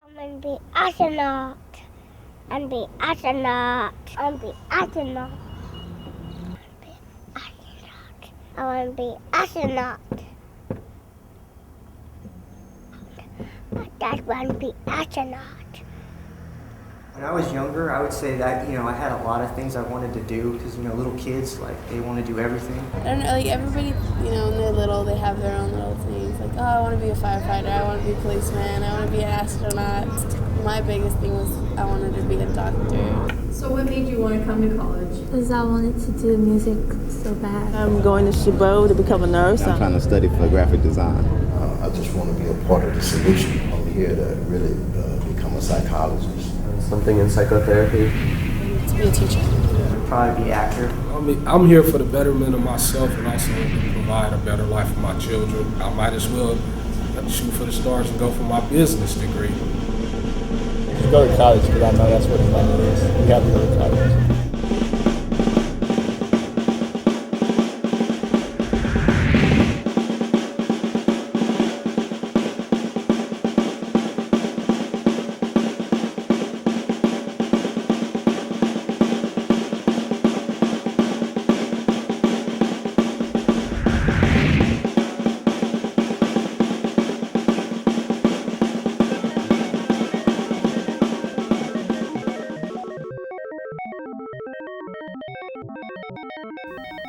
I'm gonna be astronaut. I'm be astronaut. I'm be astronaut. I want to be astronaut. My dad wants to be astronaut. When I was younger, I would say that, I had a lot of things I wanted to do because, little kids, they want to do everything. I don't know, everybody, when they're little, they have their own little things. Like, oh, I want to be a firefighter, I want to be a policeman, I want to be an astronaut. My biggest thing was I wanted to be a doctor. So what made you want to come to college? Because I wanted to do music so bad. I'm going to Chabot to become a nurse. I'm trying to study for graphic design. I just want to be a part of the solution. I'm here to really become a psychologist. Something in psychotherapy. To be a teacher. Probably be an actor. I'm here for the betterment of myself and also to provide a better life for my children. I might as well shoot for the stars and go for my business degree. You go to college because I know that's what the money is. You have to go to college.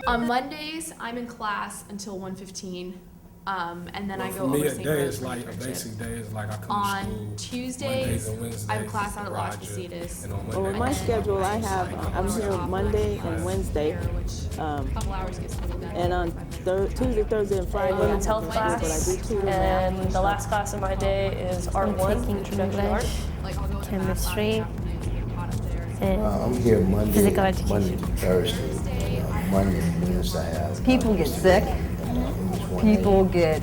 On Mondays, I'm in class until 1:15, and then I go over St. Rose for A basic day is like I come to school. On Tuesdays, I have class out at Las Positas. Well, with my schedule, I'm here Monday and Wednesday. A couple hours gets me done. And on Tuesday, Thursday, and Friday, Women's health class, and the last class of my day is Art 1, Introduction to Art. Chemistry. I'm here Monday, Physical education. Monday to Thursday. Monday means I have. People get sick. People get,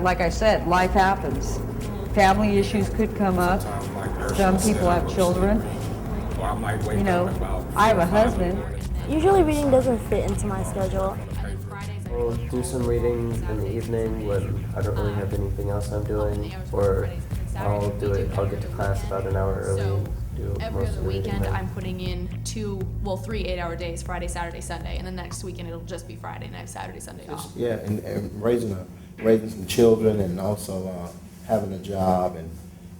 like I said, life happens. Family issues could come up. Some people have children. I have a husband. Usually reading doesn't fit into my schedule. I'll do some reading in the evening when I don't really have anything else I'm doing, or I'll get to class about an hour early. Every other weekend, I'm putting in 3 8-hour days, Friday, Saturday, Sunday, and the next weekend it'll just be Friday, and I have Saturday, Sunday off. Yeah, and raising some children, and also having a job, and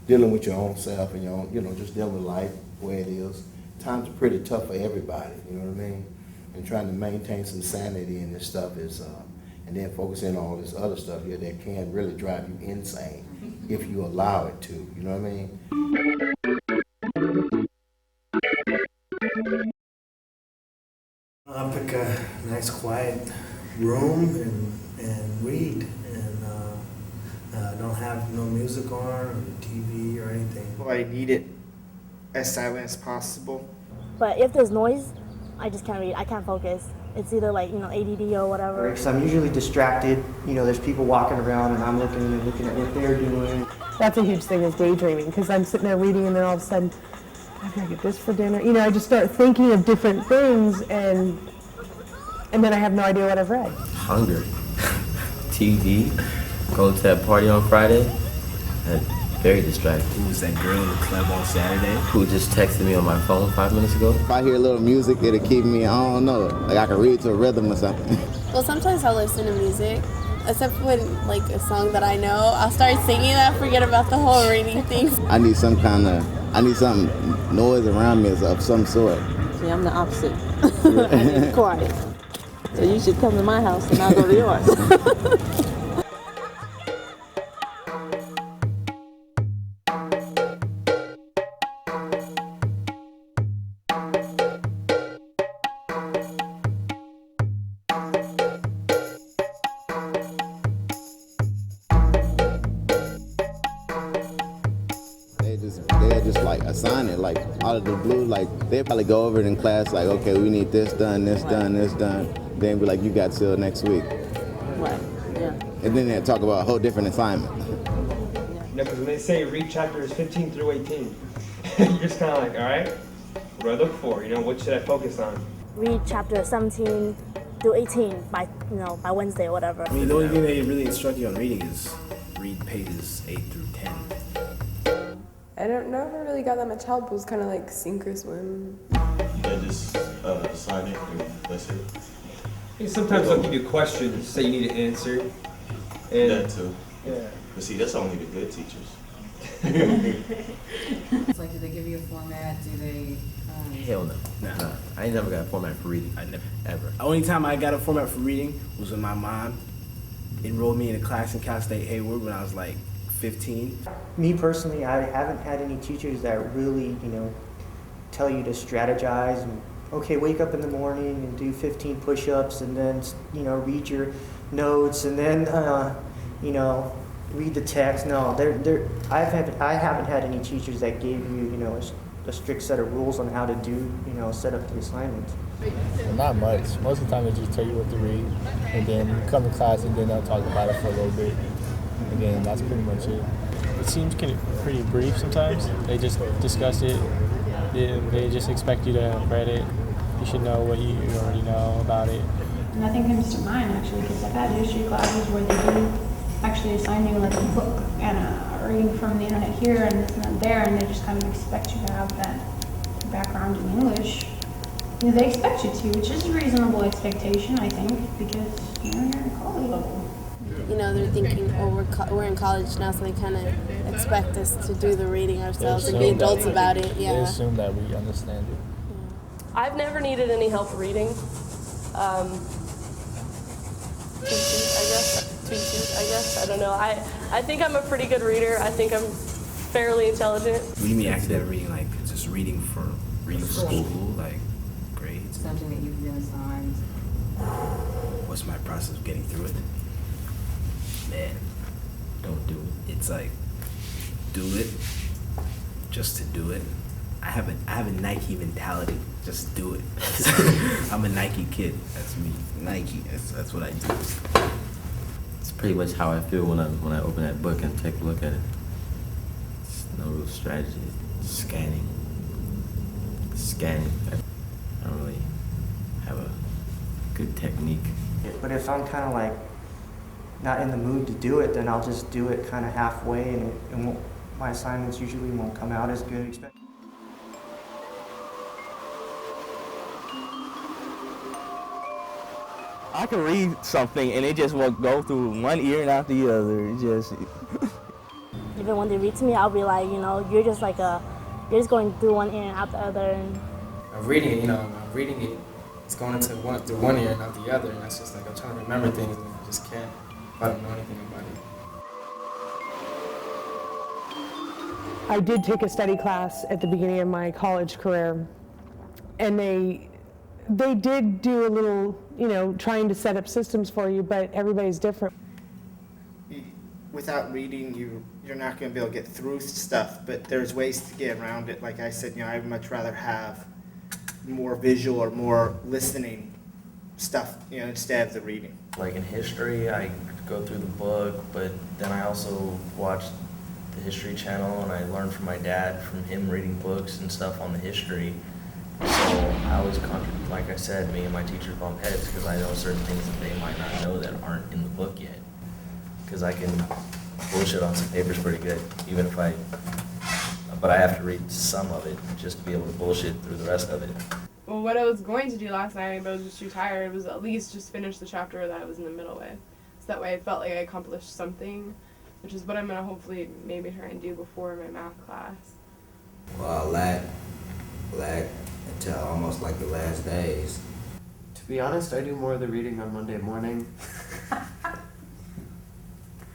dealing with your own self, and your own, just dealing with life where it is. Times are pretty tough for everybody, you know what I mean? And trying to maintain some sanity in this stuff is, and then focusing on all this other stuff here that can really drive you insane if you allow it to, you know what I mean? I pick a nice quiet room and read, and don't have no music on or TV or anything. Well, I need it as silent as possible. But if there's noise, I just can't read. I can't focus. It's either ADD or whatever. Because I'm usually distracted. There's people walking around and I'm looking at what they're doing. That's a huge thing is daydreaming, because I'm sitting there reading and then all of a sudden, I gotta get this for dinner. I just start thinking of different things, and then I have no idea what I've read. Hunger. TV. Go to that party on Friday. Very distracting. Who was that girl at the club on Saturday? Who just texted me on my phone 5 minutes ago? If I hear a little music, it'll keep me, I don't know, like I can read to a rhythm or something. Well, sometimes I'll listen to music, except when, a song that I know, I'll start singing and I forget about the whole reading thing. I need some noise around me of some sort. See, I'm the opposite. I need quiet. So you should come to my house and I'll go to yours. They'll just assign it out of the blue. They'll probably go over it in class okay, we need this done, this done, this done. Then be like, you got till next week. Right, yeah. And then they'll talk about a whole different assignment. Because when they say read chapters 15 through 18, you're just kind of all right, what do I look for? What should I focus on? Read chapter 17 through 18 by Wednesday or whatever. The only thing they really instruct you on reading is read pages 8 through 10. I never really got that much help. It was kind of like sink or swim. They just sign it and that's it. And sometimes they'll give you questions that you need to answer. And that too. Yeah. But see, that's only the good teachers. It's like, do they give you a format? Do they? Hell no. Nah. I ain't never got a format for reading. I never, ever. The only time I got a format for reading was when my mom enrolled me in a class in Cal State Hayward when I was like 15. Me personally, I haven't had any teachers that really, tell you to strategize and, okay, wake up in the morning and do 15 push-ups and then, read your notes and then, read the text. No, I haven't had any teachers that gave you, a strict set of rules on how to do, set up the assignments. Well, not much. Most of the time they just tell you what to read, and then you come to class and then they'll talk about it for a little bit. And then that's pretty much it. It seems pretty brief sometimes. They just discuss it. They just expect you to have read it. You should know what you already know about it. Nothing comes to mind actually, because I've had history classes where they do actually assign you like a book and a reading from the internet here and this and that there, and they just kind of expect you to have that background in English. They expect you to, which is a reasonable expectation, I think, because you're in college level. They're thinking, we're in college now, so they kind of expect us to do the reading ourselves and be adults about it. Yeah. They assume that we understand it. I've never needed any help reading. I guess. I don't know. I think I'm a pretty good reader. I think I'm fairly intelligent. What do you mean accidental reading? Like just reading for school, like grades? Something that you've been assigned. What's my process of getting through it? Man, don't do it. It's like, do it just to do it. I have a Nike mentality. Just do it. I'm a Nike kid. That's me. Nike. That's what I do. It's pretty much how I feel when I open that book and take a look at it. It's no real strategy. Scanning. I don't really have a good technique. But if I'm kind of like not in the mood to do it, then I'll just do it kind of halfway, and my assignments usually won't come out as good. I can read something and it just won't go through one ear and out the other. Even when they read to me, I'll be like, you're just going through one ear and out the other. And I'm reading it, I'm reading it. It's going through one ear and out the other, and that's just like I'm trying to remember things and I just can't. I don't know anything about it. I did take a study class at the beginning of my college career, and they did do a little, trying to set up systems for you, but everybody's different. Without reading, you're not going to be able to get through stuff, but there's ways to get around it. Like I said, I'd much rather have more visual or more listening stuff, instead of the reading. Like in history, I go through the book, but then I also watch the History Channel, and I learn from my dad, from him reading books and stuff on the history. So I always, like I said, me and my teachers bump heads because I know certain things that they might not know that aren't in the book yet. Because I can bullshit on some papers pretty good, but I have to read some of it just to be able to bullshit through the rest of it. Well, what I was going to do last night, but I was just too tired, was at least just finish the chapter that I was in the middle with. So that way I felt like I accomplished something, which is what I'm going to hopefully maybe try and do before my math class. Well, I lag until almost like the last days. To be honest, I do more of the reading on Monday morning.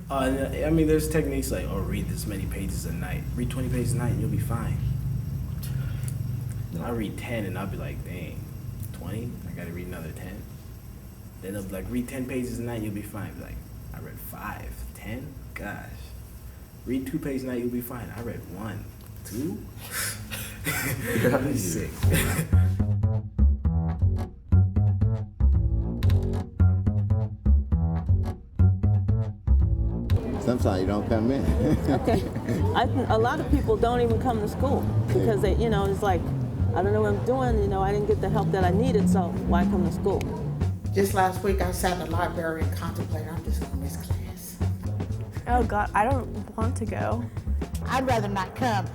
There's techniques like, read this many pages a night. Read 20 pages a night and you'll be fine. I read 10 and I'll be like, dang, 20? I gotta read another 10. Then they'll be like, read 10 pages a night, you'll be fine. Like, I read 5, 10? Gosh. Read 2 pages a night, you'll be fine. I read 1, 2? Sick. Sometimes you don't come in. Okay. A lot of people don't even come to school because they, it's like, I don't know what I'm doing, I didn't get the help that I needed, so why come to school? Just last week I sat in the library and contemplated, I'm just going to miss class. Oh God, I don't want to go. I'd rather not come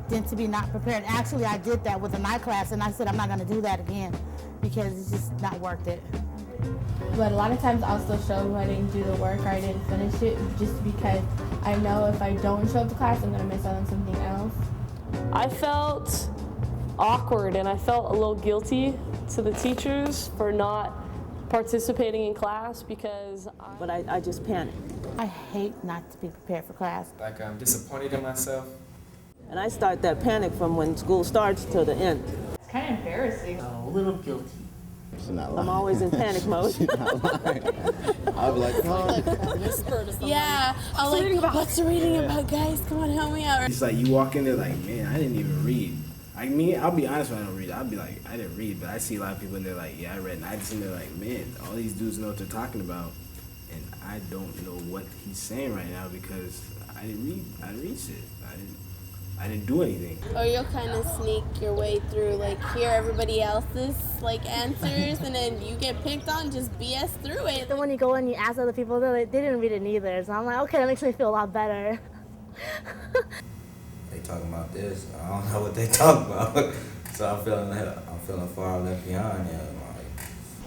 than to be not prepared. Actually, I did that with the night class, and I said I'm not going to do that again because it's just not worth it. But a lot of times I'll still show who I didn't do the work or I didn't finish it just because I know if I don't show up to class, I'm going to miss out on something else. I felt awkward and I felt a little guilty to the teachers for not participating in class because But I just panicked. I hate not to be prepared for class. Like I'm disappointed in myself. And I start that panic from when school starts till the end. It's kind of embarrassing. A little guilty. She's not lying. I'm always in panic mode. She's not lying. I'll be like, Yeah, I'll like, what's the reading about, guys? Come on, help me out. It's like you walk in there like, man, I didn't even read. I mean, I'll be honest when I don't read. I'll be like, I didn't read, but I see a lot of people and they're like, yeah, I read. And I just and they're like, man, all these dudes know what they're talking about. And I don't know what he's saying right now because I didn't read. I didn't read shit. I didn't do anything. Or you'll kind of sneak your way through, like, hear everybody else's, like, answers, and then you get picked on, just BS through it. Then when you go and you ask other people, they're like, they didn't read it either. So I'm like, okay, that makes me feel a lot better. They talking about this. I don't know what they talking about. So I'm feeling far left behind. Yeah,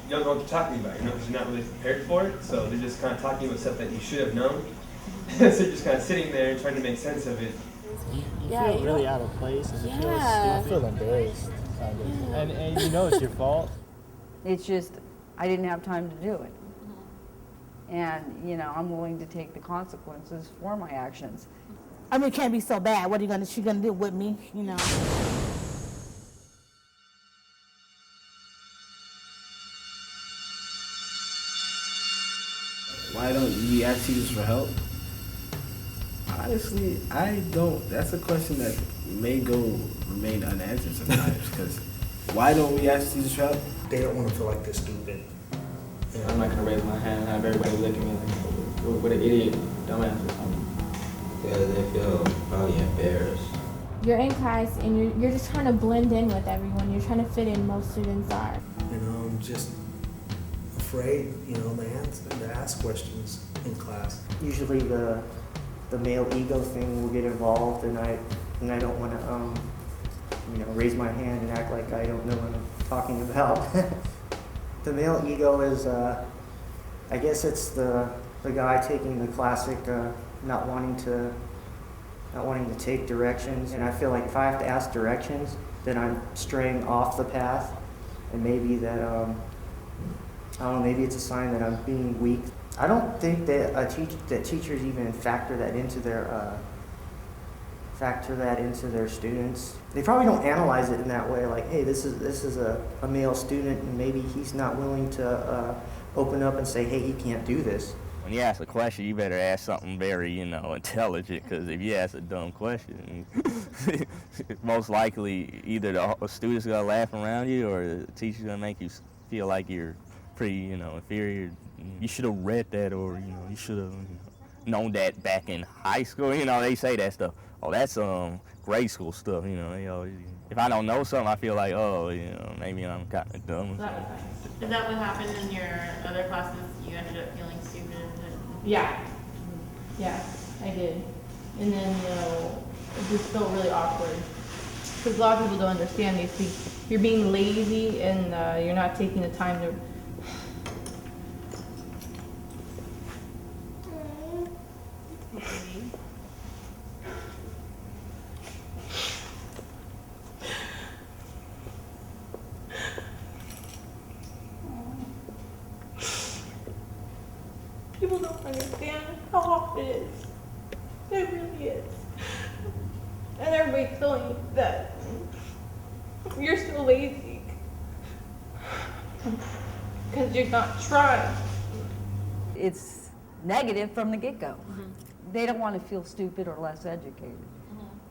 You don't know what they're talking about, because you're not really prepared for it. So they're just kind of talking about stuff that you should have known. So you're just kind of sitting there and trying to make sense of it. You feel really out of place, and you feel embarrassed, kind of. And you know it's your fault. It's just, I didn't have time to do it. And, you know, I'm willing to take the consequences for my actions. I mean, it can't be so bad. What are she gonna do with me, you know? Why don't we ask teachers for help? Honestly, I don't. That's a question that may remain unanswered sometimes. Because why don't we ask teachers for help? They don't want to feel like they're stupid. You know, I'm not gonna raise my hand and have everybody look at me like, what an idiot, dumbass or something. Because they feel probably embarrassed. You're in class and you're just trying to blend in with everyone. You're trying to fit in. Most students are. You know, I'm just afraid, to ask questions in class. Usually the male ego thing will get involved, and I don't want to raise my hand and act like I don't know what I'm talking about. The male ego is I guess it's the guy taking the classic not wanting to take directions, and I feel like if I have to ask directions, then I'm straying off the path, and maybe that I don't know, maybe it's a sign that I'm being weak. I don't think that teachers even factor that into their students. They probably don't analyze it in that way, like, hey, this is a male student, and maybe he's not willing to open up and say, hey, he can't do this. When you ask a question, you better ask something very, intelligent, because if you ask a dumb question, most likely either the student's going to laugh around you or the teacher's going to make you feel like you're pretty, inferior. You should have read that, or, you should have known that back in high school. They say that stuff. Oh, that's grade school stuff, They always, if I don't know something, I feel like, maybe I'm kind of dumb. Is that what happened in your other classes? You ended up feeling stupid? Yeah, I did. And then, it just felt really awkward. Because a lot of people don't understand these things. You're being lazy and you're not taking the time to... People don't understand how hard it is. It really is. And everybody's telling you that you're so lazy because you're not trying. It's negative from the get-go. They don't want to feel stupid or less educated.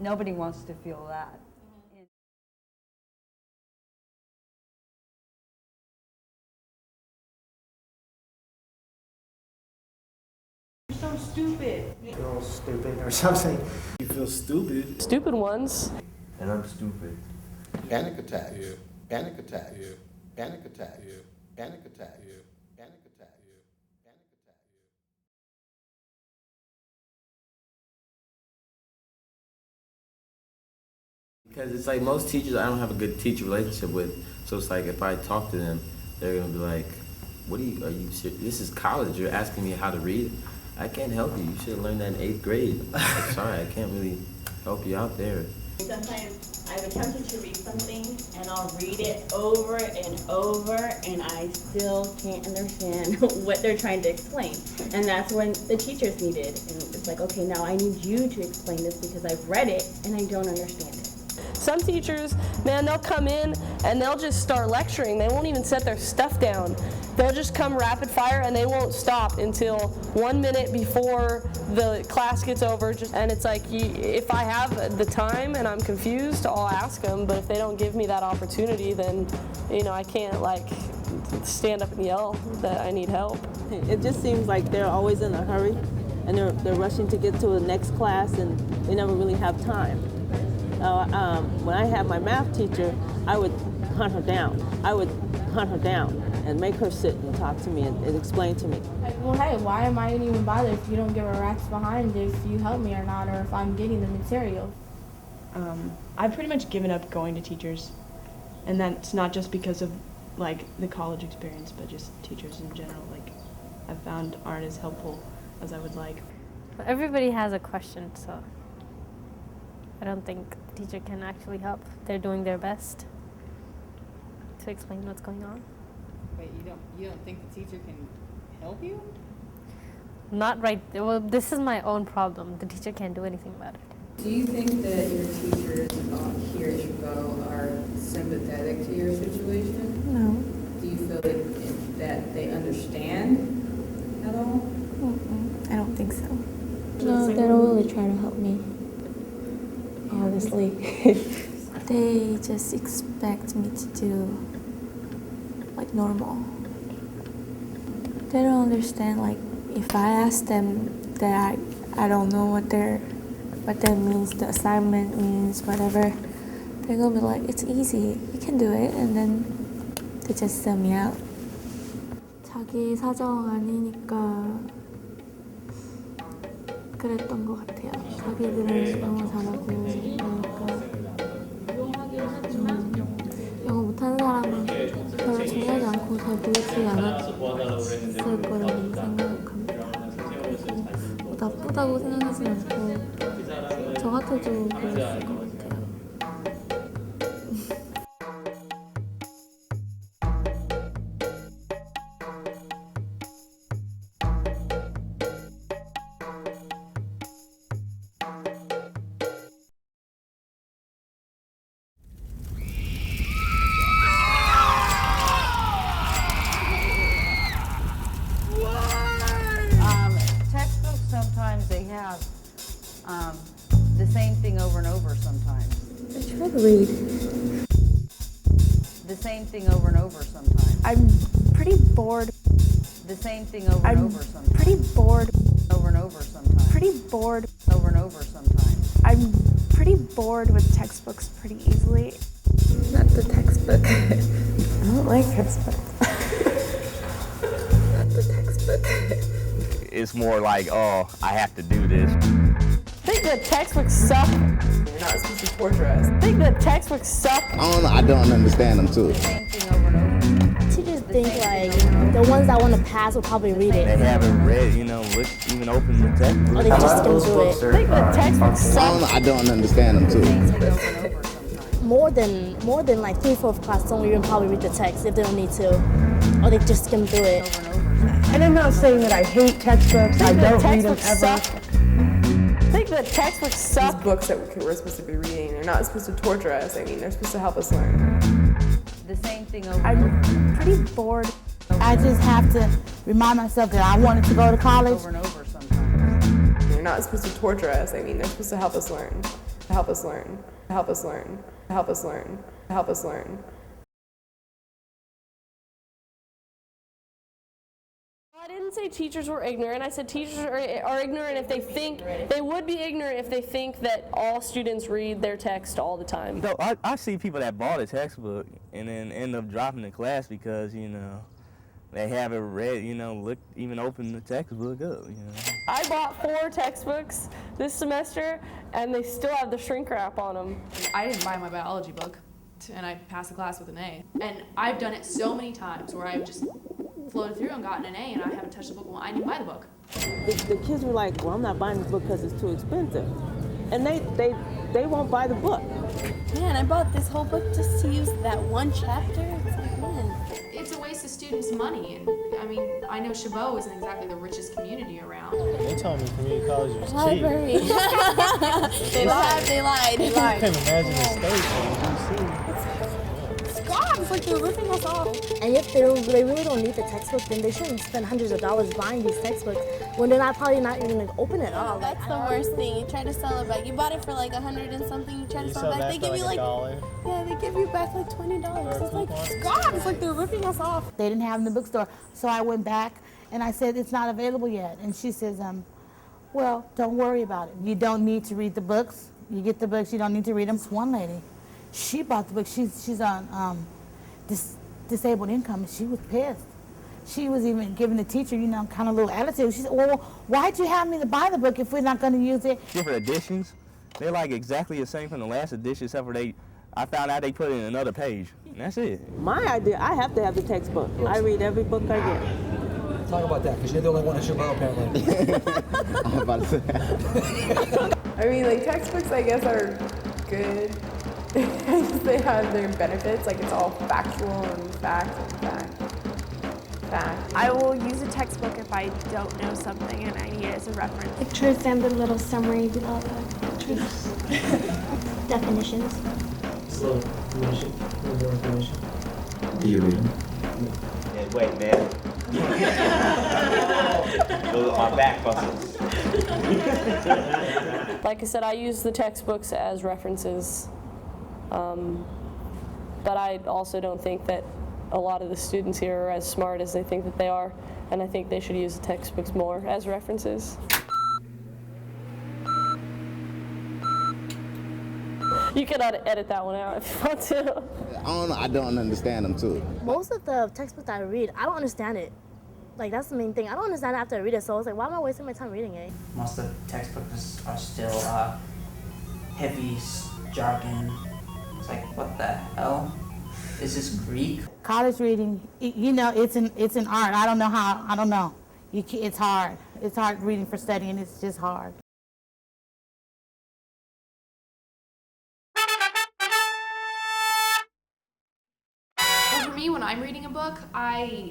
Nobody wants to feel that. You're so stupid. Feel stupid or something. You feel stupid. Stupid ones. And I'm stupid. Panic attacks. Yeah. Panic attacks. Yeah. Panic attacks. Yeah. Panic attacks. Yeah. Panic attacks. Because it's like most teachers I don't have a good teacher relationship with. So it's like if I talk to them, they're gonna be like, "What are you serious? This is college. You're asking me how to read? I can't help you. You should have learned that in 8th grade. I'm sorry, I can't really help you out there." Sometimes I've attempted to read something and I'll read it over and over and I still can't understand what they're trying to explain. And that's when the teachers needed. And it's like, okay, now I need you to explain this because I've read it and I don't understand it. Some teachers, man, they'll come in and they'll just start lecturing. They won't even set their stuff down. They'll just come rapid fire and they won't stop until 1 minute before the class gets over. And it's like, if I have the time and I'm confused, I'll ask them. But if they don't give me that opportunity, then, you know, I can't like stand up and yell that I need help. It just seems like they're always in a hurry and they're rushing to get to the next class and they never really have time. When I had my math teacher, I would hunt her down. I would hunt her down and make her sit and talk to me and explain to me. Well, hey, why am I even bothered if you don't give a rat's behind if you help me or not, or if I'm getting the material? I've pretty much given up going to teachers, and that's not just because of like the college experience, but just teachers in general. Like, I've found aren't as helpful as I would like. Everybody has a question, so I don't think the teacher can actually help. They're doing their best to explain what's going on. Wait, you don't think the teacher can help you? Not right. Well, this is my own problem. The teacher can't do anything about it. Do you think that your teachers here at Chicago are sympathetic to your situation? No. Do you feel that they understand at all? I don't think so. No, they don't really try to help me. Honestly. They just expect me to do like normal. They don't understand, like, if I ask them that I don't know what that means, the assignment means, whatever, they're gonna be like, it's easy, you can do it, and then they just send me out. 자기 사정 아니니까 그랬던 것 같아요. 자기들은 영어 잘하고 그러니까 영어 못하는 사람은 별로 중요하지 않고 잘 보이지 않았을 거라고 생각합니다. 나쁘다고 생각하지 않고 저 같아도 그랬을 것 같아요. Textbooks, sometimes they have the same thing over and over sometimes. I try to read. The same thing over and over sometimes. I'm pretty bored. The same thing over and over sometimes. Pretty bored. Over and over sometimes. Pretty bored. Over and over sometimes. I'm pretty bored with textbooks pretty easily. Not the textbook. I don't like textbooks. Not the textbook. It's more like, oh, I have to do this. I think the textbooks suck. You're not supposed to torture us. I think the textbooks suck. I don't understand them too. Teachers think like the ones that want to pass will probably read it. They haven't read, even open the textbook. Or they just skim through it. I think the textbooks suck. I don't understand them too. More than like 3/4 class don't even probably read the text if they don't need to, or they just skim through it. And I'm not saying that I hate textbooks. I don't read them ever. I think the textbooks suck. These books that we're supposed to be reading, they're not supposed to torture us. I mean, they're supposed to help us learn. The same thing over I'm pretty bored. I just have to remind myself that I wanted to go to college. Over and over sometimes. They're not supposed to torture us. I mean, they're supposed to help us learn. To help us learn. To help us learn. To help us learn. To help us learn. I didn't say teachers were ignorant. I said teachers are ignorant if they think, they would be ignorant if they think that all students read their text all the time. I see people that bought a textbook and then end up dropping the class because, they have it read, look, even open the textbook up, I bought 4 textbooks this semester, and they still have the shrink wrap on them. I didn't buy my biology book, and I passed the class with an A. And I've done it so many times where I've just floated through and gotten an A, and I haven't touched the book. Well, I didn't buy the book. The kids were like, well, I'm not buying this book because it's too expensive. And they won't buy the book. Man, I bought this whole book just to use that one chapter. It's like, man. It's a waste of students' money. And I mean, I know Chabot isn't exactly the richest community around. They told me community college was cheap. Library. They lied. I can't imagine the state. God, it's like they're ripping us off. And if they really don't need the textbook, then they shouldn't spend hundreds of dollars buying these textbooks when they're probably not even going to open it up. That's the worst thing. You try to sell it back. You bought it for like $100 and something. You try to sell it back. They give you like $1. Yeah, they give you back like $20. It's like God, it's like they're ripping us off. They didn't have them in the bookstore, so I went back and I said it's not available yet. And she says, well, don't worry about it. You don't need to read the books. You get the books. You don't need to read them. It's one lady. She bought the book. She's on disabled income, and she was pissed. She was even giving the teacher, kind of a little attitude. She said, well, why'd you have me to buy the book if we're not going to use it? Different editions, they're like exactly the same from the last edition, except for I found out they put it in another page, and that's it. My idea, I have to have the textbook. I read every book I get. Talk about that, because you're the only one in Chabot, apparently. I'm about to say. I mean, like, textbooks, I guess, are good. They have their benefits, like it's all factual and fact. I will use a textbook if I don't know something and I need it as a reference. Pictures and the little summary below the pictures. Definitions. Just a little information, a little more information. Do you read them? Yeah, wait, man. Those are my back muscles. Like I said, I use the textbooks as references. But I also don't think that a lot of the students here are as smart as they think that they are, and I think they should use the textbooks more as references. You can edit that one out if you want to. I don't understand them too. Most of the textbooks that I read, I don't understand it. Like, that's the main thing. I don't understand it after I read it, so I was like, why am I wasting my time reading it? Most of the textbooks are still heavy jargon. It's like, what the hell? Is this Greek? College reading, it's an art. I don't know. It's hard. It's hard reading for studying. It's just hard. Well, for me, when I'm reading a book, I'll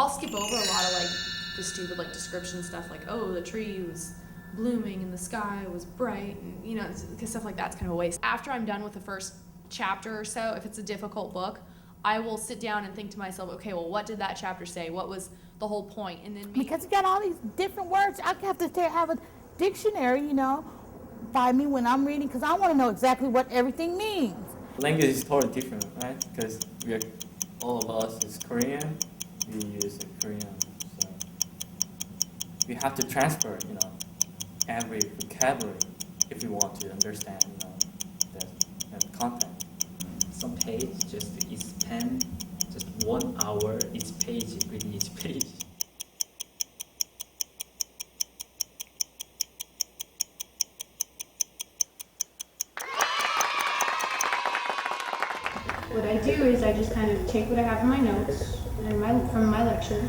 skip over a lot of like the stupid like description stuff, like, oh, the tree was blooming and the sky was bright, and because stuff like that's kind of a waste. After I'm done with the first chapter or so, if it's a difficult book, I will sit down and think to myself, okay, well, what did that chapter say? What was the whole point? And then because you got all these different words, I have to have a dictionary, by me when I'm reading, because I want to know exactly what everything means. Language is totally different, right? Because all of us is Korean. We use Korean, so we have to transfer, every vocabulary if you want to understand, the content. Some page you spend just 1 hour each page reading each page. What I do is I just kind of take what I have in my notes and from my lecture,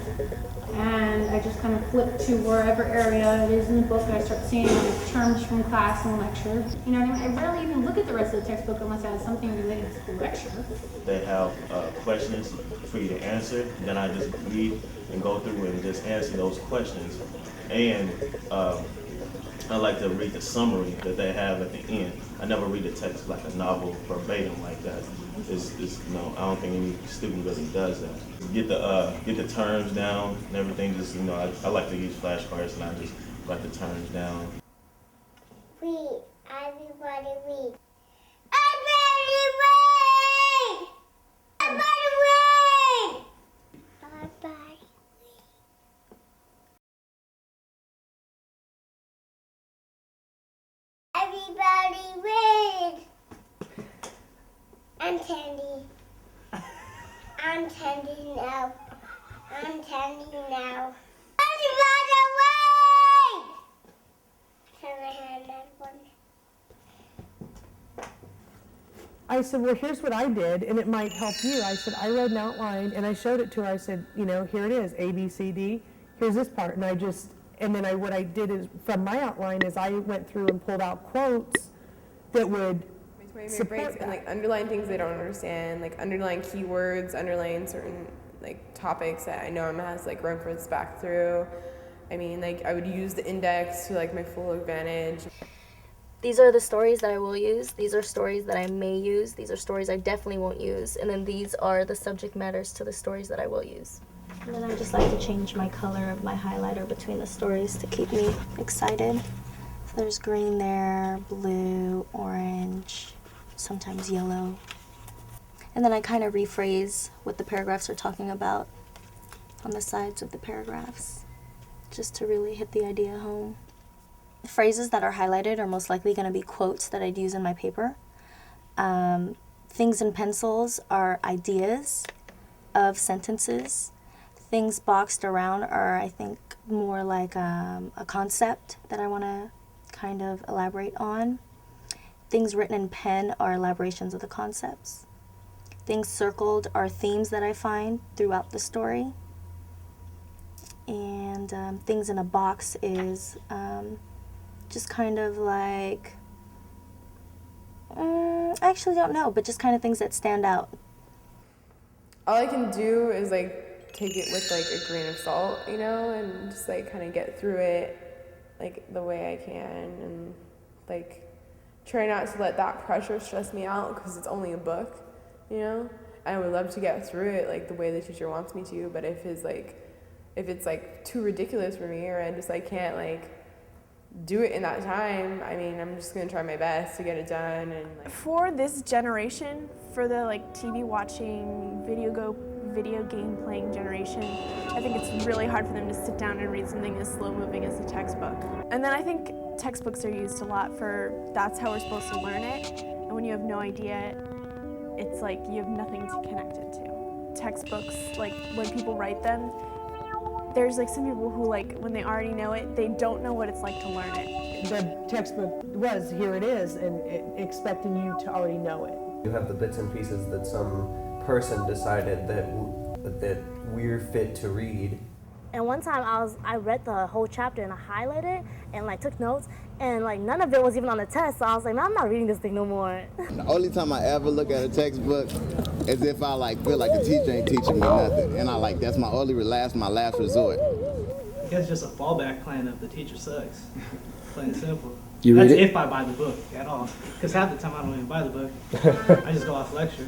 and I just kind of flip to wherever area it is in the book, and I start seeing like terms from class and lecture. You know what I mean? I rarely even look at the rest of the textbook unless it has something related to the lecture. They have questions for you to answer, then I just read and go through and just answer those questions. And I like to read the summary that they have at the end. I never read the text like a novel verbatim like that. I don't think any student really does that. Get the terms down and everything. Just I like to use flashcards and I just write the terms down. Read, everybody read. Everybody read. I'm Candy. I'm 10 now. I'm 10 now. Everybody away! Can I have that one? I said, well, here's what I did, and it might help you. I said, I read an outline, and I showed it to her. I said, you know, here it is, A, B, C, D. Here's this part. And then what I did is, from my outline, is I went through and pulled out quotes that would support that. And like underline things they don't understand, like underline keywords, underline certain like topics that I know I'm gonna have to like reference back through. I mean, like I would use the index to like my full advantage. These are the stories that I will use. These are stories that I may use. These are stories I definitely won't use. And then these are the subject matters to the stories that I will use. And then I just like to change my color of my highlighter between the stories to keep me excited. So there's green there, blue, orange, sometimes yellow. And then I kind of rephrase what the paragraphs are talking about on the sides of the paragraphs, just to really hit the idea home. The phrases that are highlighted are most likely going to be quotes that I'd use in my paper. Things in pencils are ideas of sentences. Things boxed around are, I think, more like a concept that I want to kind of elaborate on. Things written in pen are elaborations of the concepts. Things circled are themes that I find throughout the story. And things in a box is just kind of like, I actually don't know, but just kind of things that stand out. All I can do is like take it with like a grain of salt, you know, and just like kind of get through it like the way I can, and like try not to let that pressure stress me out because it's only a book, you know. I would love to get through it like the way the teacher wants me to, but if it's like too ridiculous for me, or I just like can't like do it in that time, I mean, I'm just gonna try my best to get it done. And like, for this generation, for the like TV watching, video game playing generation, I think it's really hard for them to sit down and read something as slow moving as a textbook. And then I think textbooks are used a lot for, that's how we're supposed to learn it, and when you have no idea, it's like you have nothing to connect it to. Textbooks, like when people write them, there's like some people who like, when they already know it, they don't know what it's like to learn it. The textbook was, here it is, and expecting you to already know it. You have the bits and pieces that some person decided that we're fit to read. And one time I read the whole chapter and I highlighted it and like took notes, and like none of it was even on the test, so I was like, man, I'm not reading this thing no more. The only time I ever look at a textbook is if I like feel like the teacher ain't teaching me nothing, and that's my my last resort. It's just a fallback plan if the teacher sucks. Plain and simple. You read That's it? if I buy the book at all. Because half the time I don't even buy the book. I just go off lecture.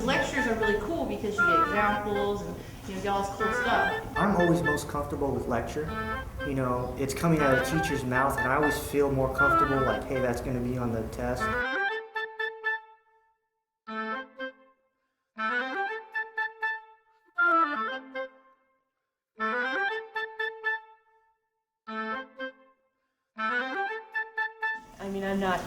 Lectures are really cool because you get examples and you get all this cool stuff. I'm always most comfortable with lecture. You know, it's coming out of a teacher's mouth, and I always feel more comfortable, like, hey, that's going to be on the test. I mean, I'm not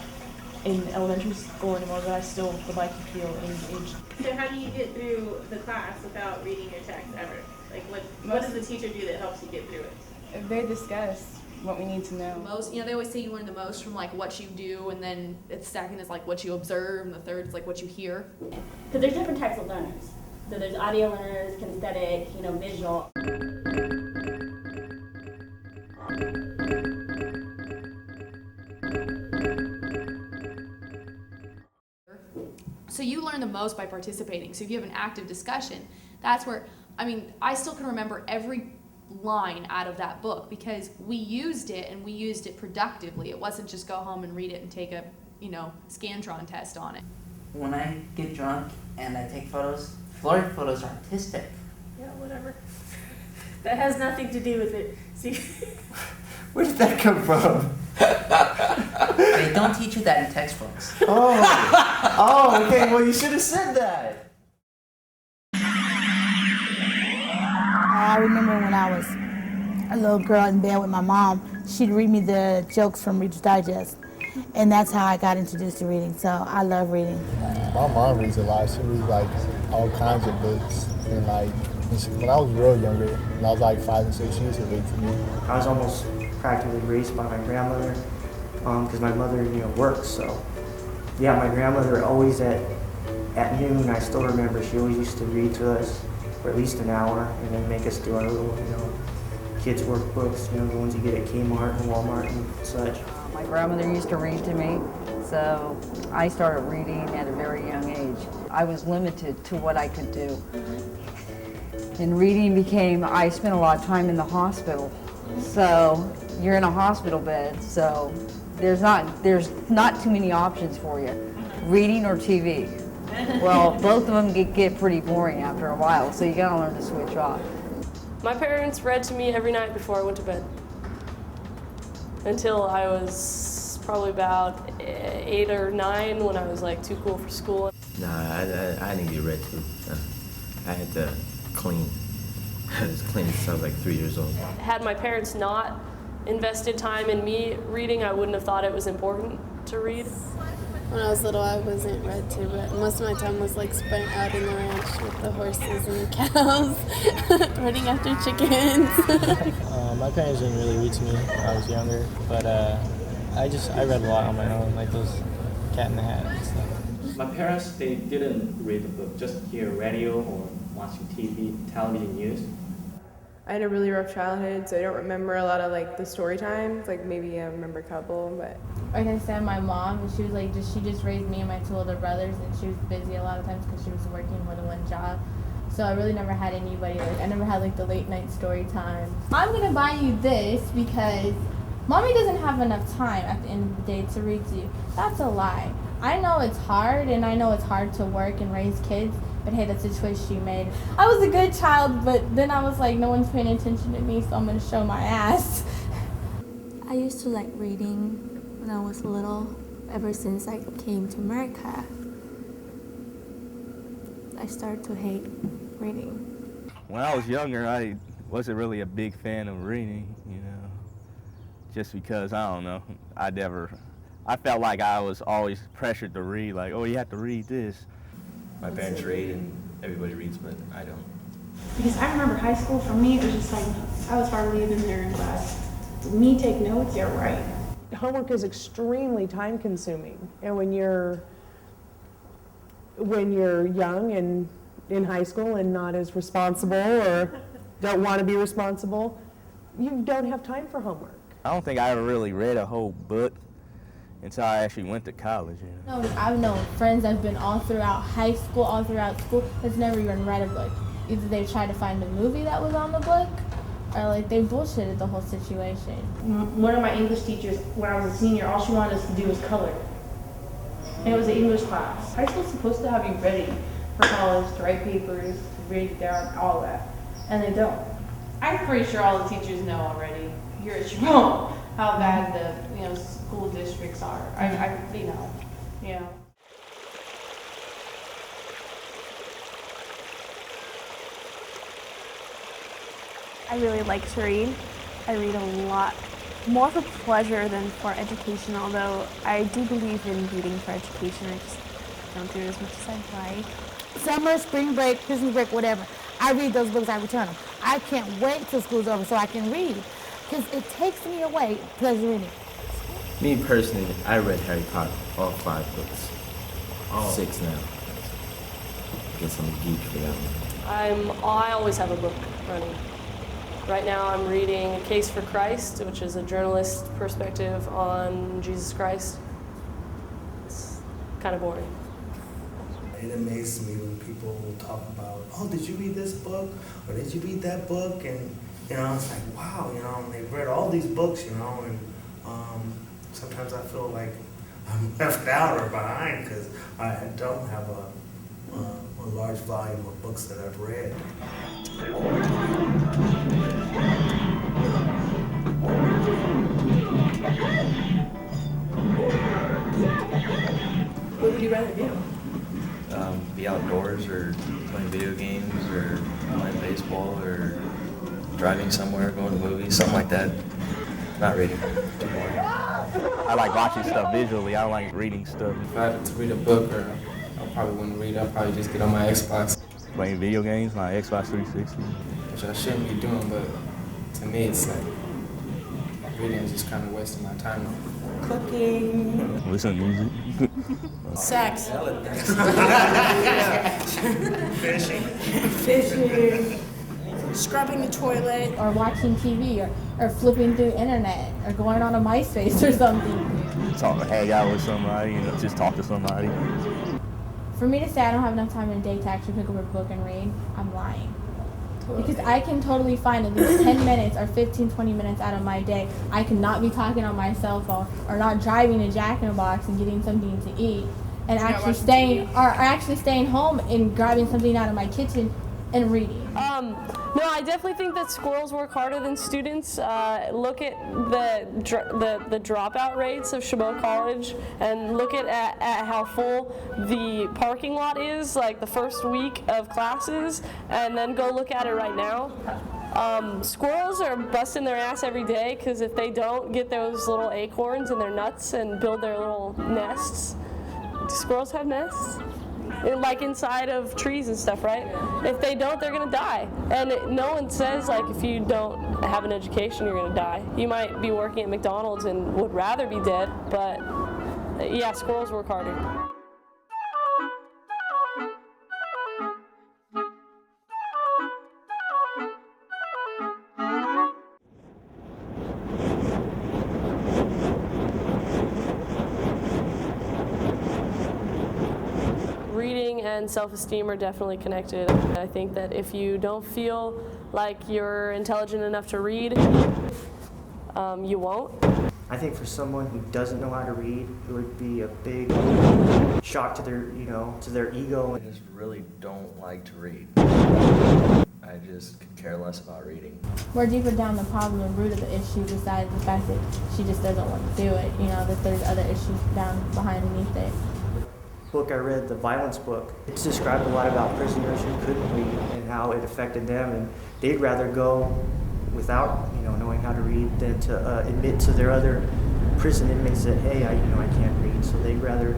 in elementary school anymore, but I still would like to feel engaged. So how do you get through the class without reading your text ever? Like what does the teacher do that helps you get through it? They discuss what we need to know. Most, they always say you learn the most from like what you do, and then the second is like what you observe, and the third is like what you hear. Because there's different types of learners. So there's audio learners, kinesthetic, visual. So you learn the most by participating. So if you have an active discussion, that's where, I still can remember every line out of that book because we used it, and we used it productively. It wasn't just go home and read it and take a, Scantron test on it. When I get drunk and I take photos, blurry photos are artistic. Yeah, whatever. That has nothing to do with it. See? Where did that come from? They don't teach you that in textbooks. Oh, okay, well you should have said that. I remember when I was a little girl in bed with my mom, she'd read me the jokes from Reader's Digest. And that's how I got introduced to reading. So I love reading. My mom reads a lot. She reads like all kinds of books. And like when I was real younger, when I was like 5 and 6, she used to read to me. I was almost practically raised by my grandmother because my mother, works. So yeah, my grandmother always at noon, I still remember, she always used to read to us for at least an hour and then make us do our little, kids' workbooks, the ones you get at Kmart and Walmart and such. My grandmother used to read to me, so I started reading at a very young age. I was limited to what I could do. And reading I spent a lot of time in the hospital. So you're in a hospital bed, so there's not too many options for you. Reading or TV. Well, both of them get pretty boring after a while, so you gotta learn to switch off. My parents read to me every night before I went to bed. Until I was probably about 8 or 9 when I was like too cool for school. Nah, I didn't get read to. I had to clean. I was cleaning since I was like 3 years old. Had my parents not invested time in me reading, I wouldn't have thought it was important to read. When I was little, I wasn't read to, but most of my time was like spent out in the ranch with the horses and the cows, running after chickens. My parents didn't really read to me when I was younger, but I read a lot on my own, like those Cat in the Hat and stuff. My parents, they didn't read the book, just hear radio or watching television news. I had a really rough childhood, so I don't remember a lot of like the story times. Like maybe I remember a couple, but. Like I said, my mom, she was like, she just raised me and my 2 older brothers, and she was busy a lot of times because she was working more than one job. So I really never had anybody, like I never had like the late night story time. I'm gonna buy you this because mommy doesn't have enough time at the end of the day to read to you. That's a lie. I know it's hard, and I know it's hard to work and raise kids, but hey, that's a choice she made. I was a good child, but then I was like, no one's paying attention to me, so I'm gonna show my ass. I used to like reading when I was little. Ever since I came to America, I started to hate reading. When I was younger, I wasn't really a big fan of reading, just because, I don't know, I felt like I was always pressured to read, like, oh, you have to read this. My parents read and everybody reads, but I don't. Because I remember high school, for me, it was just like, I was hardly even there in class. Me take notes, you're right. Homework is extremely time consuming. And when you're young and in high school and not as responsible or don't want to be responsible, you don't have time for homework. I don't think I ever really read a whole book until I actually went to college. No, I've known friends that've been all throughout high school, all throughout school, that's never even read a book. Either they tried to find a movie that was on the book, or like they bullshitted the whole situation. One of my English teachers, when I was a senior, all she wanted us to do was color. And it was an English class. High school's supposed to have you ready for college, to write papers, to read it down, all that. And they don't. I'm pretty sure all the teachers know already here at Jerome how bad the school districts are. You know. I really like to read. I read a lot, more for pleasure than for education, although I do believe in reading for education. I just don't do it as much as I'd like. Summer, spring break, Christmas break, whatever. I read those books, I return them. I can't wait till school's over so I can read, because it takes me away, pleasure reading. Me personally, I read Harry Potter, all 5 books. 6 now. I guess I'm a geek for that one. I always have a book running. Right now I'm reading A Case for Christ, which is a journalist's perspective on Jesus Christ. It's kind of boring. It amazes me when people talk about, oh, did you read this book? Or did you read that book? And, it's like, wow, and they've read all these books, and sometimes I feel like I'm left out or behind because I don't have a large volume of books that I've read. What would you rather do? Be outdoors or playing video games or playing baseball or driving somewhere, going to movies, something like that. Not reading. Too boring. I like watching stuff visually. I don't like reading stuff. If I had to read a book, or I probably wouldn't read. I'd probably just get on my Xbox. Playing video games, my Xbox 360. Which I shouldn't be doing, but to me, it's like reading is just kind of wasting my time. Cooking. Listen to music. Sex. Fishing. Scrubbing the toilet. Or watching TV, or flipping through internet, or going on a MySpace or something. Hang out with somebody, just talk to somebody. For me to say I don't have enough time in a day to actually pick up a book and read, I'm lying. Because I can totally find at least 10 minutes or 15, 20 minutes out of my day. I cannot be talking on my cell phone or not driving to Jack in the Box and getting something to eat and actually staying home and grabbing something out of my kitchen and reading. No, I definitely think that squirrels work harder than students. Look at the dropout rates of Chabot College, and look at how full the parking lot is, like the first week of classes, and then go look at it right now. Squirrels are busting their ass every day, because if they don't get those little acorns in their nuts and build their little nests, do squirrels have nests? Like inside of trees and stuff, right? If they don't, they're gonna die. And no one says like if you don't have an education, you're gonna die. You might be working at McDonald's and would rather be dead, but yeah, squirrels work harder. Reading and self-esteem are definitely connected. I think that if you don't feel like you're intelligent enough to read, you won't. I think for someone who doesn't know how to read, it would be a big shock to their, to their ego. I just really don't like to read. I just could care less about reading. More deeper down the problem and root of the issue, besides the fact that she just doesn't want to do it, that there's other issues down beneath it. Book I read, the violence book, it's described a lot about prisoners who couldn't read and how it affected them, and they'd rather go without knowing how to read than to admit to their other prison inmates that, hey, I can't read, so they'd rather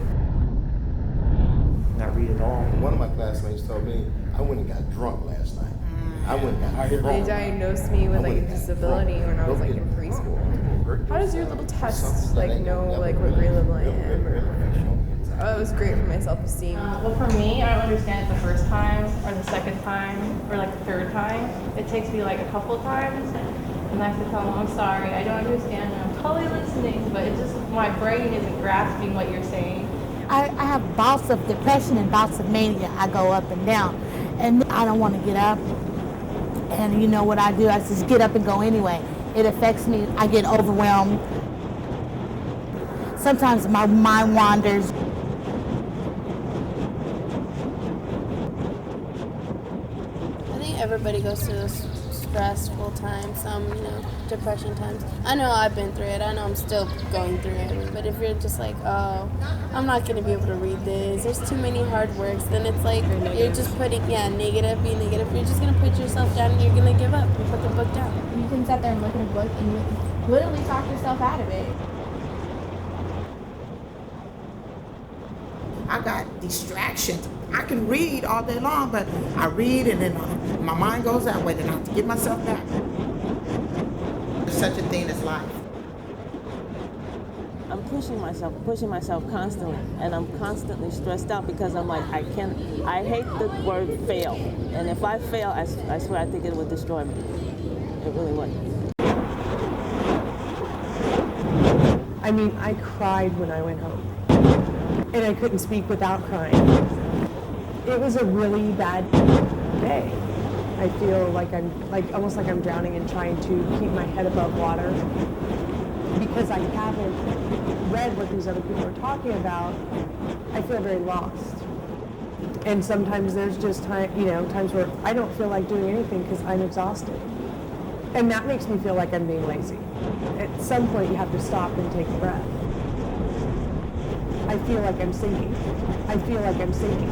not read at all. One of my classmates told me I went and got drunk last night. I went and got drunk. They diagnosed me with like a disability when I was like in preschool. How does your little test know what grade level I am? Oh, it was great for my self-esteem. Well, for me, I don't understand it the first time, or the second time, or like the third time. It takes me like a couple times, and I have to tell them, I'm sorry, I don't understand, and I'm totally listening, but it just, my brain isn't grasping what you're saying. I have bouts of depression and bouts of mania. I go up and down, and I don't want to get up. And you know what I do? I just get up and go anyway. It affects me. I get overwhelmed. Sometimes my mind wanders. Everybody goes through those stressful times, depression times. I know I've been through it. I know I'm still going through it. But if you're just like, oh, I'm not going to be able to read this, there's too many hard words, then it's like you're just putting, be negative. You're just going to put yourself down and you're going to give up and put the book down. You can sit there and look at a book and you literally talk yourself out of it. I got distractions. I can read all day long, but I read and then my mind goes that way, then I have to get myself back. There's such a thing as life. I'm pushing myself constantly, and I'm constantly stressed out because I'm like, I hate the word fail. And if I fail, I swear I think it would destroy me. It really would. I mean, I cried when I went home. And I couldn't speak without crying. It was a really bad day. I feel like almost like I'm drowning and trying to keep my head above water because I haven't read what these other people are talking about. I feel very lost. And sometimes there's just times where I don't feel like doing anything because I'm exhausted. And that makes me feel like I'm being lazy. At some point you have to stop and take a breath. I feel like I'm sinking. I feel like I'm sinking.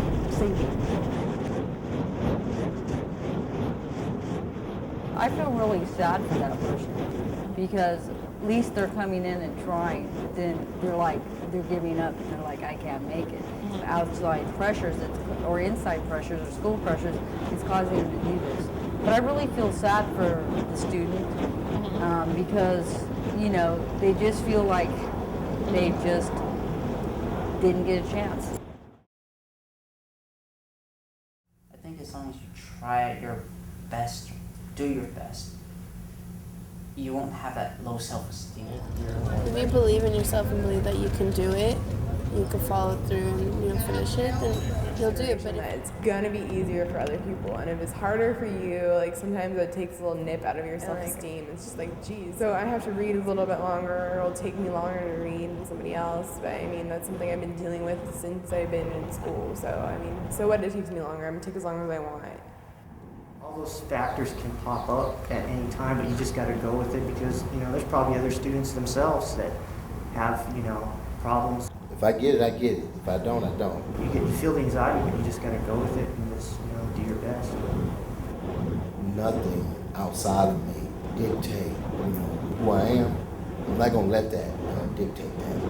I feel really sad for that person because at least they're coming in and trying. But then they're giving up and they're like, I can't make it. Outside pressures or inside pressures or school pressures is causing them to do this. But I really feel sad for the student because, you know, they just feel like they just didn't get a chance. I think as long as you try your best, do your best, you won't have that low self-esteem. If you believe in yourself and believe that you can do it, you can follow through and finish it, then you'll do it. But it's gonna be easier for other people, and if it's harder for you, like sometimes it takes a little nip out of your self-esteem. It's just like, geez, so I have to read a little bit longer. It'll take me longer to read than somebody else. But I mean, that's something I've been dealing with since I've been in school. So I mean, so what? It takes me longer. I'm gonna take as long as I want. All those factors can pop up at any time, but you just got to go with it because, you know, there's probably other students themselves that have, you know, problems. If I get it, I get it. If I don't, I don't. You feel the anxiety, but you just got to go with it and just, you know, do your best. Nothing outside of me dictate, you know, who I am. I'm not gonna let that dictate that.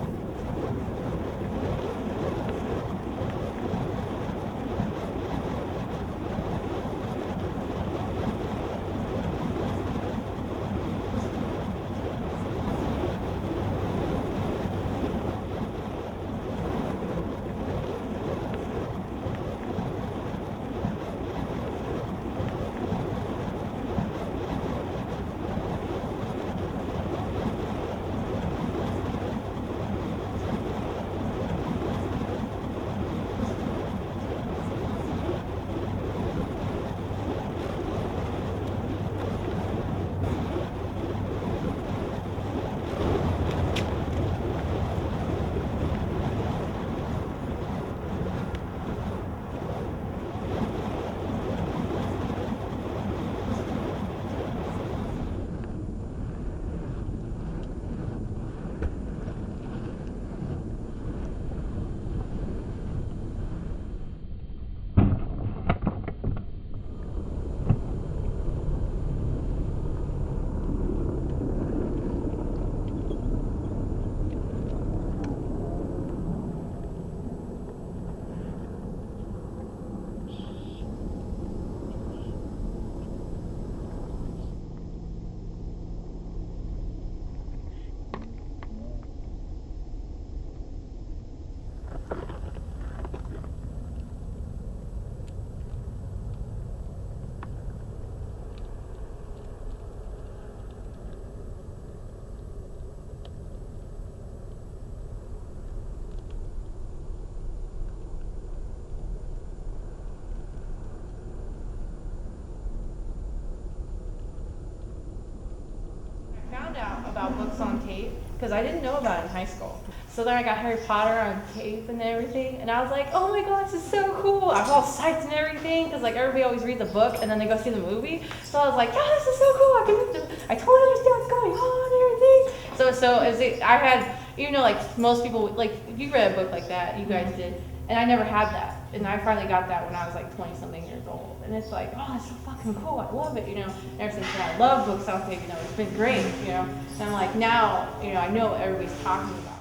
About books on tape because I didn't know about it in high school. So then I got Harry Potter on tape and everything, and I was like, oh my god, this is so cool. I was all psyched and everything because like everybody always reads the book and then they go see the movie. So I was like, yeah, this is so cool. I totally understand what's going on and everything. I had, you know, like most people, like you read a book like that, you guys did, and I never had that. And I finally got that when I was like 20-something years old. And it's like, oh, it's so fucking cool. I love it, you know. And ever since then, I love books on tape, you know. It's been great, you know. And I'm like, now, you know, I know what everybody's talking about.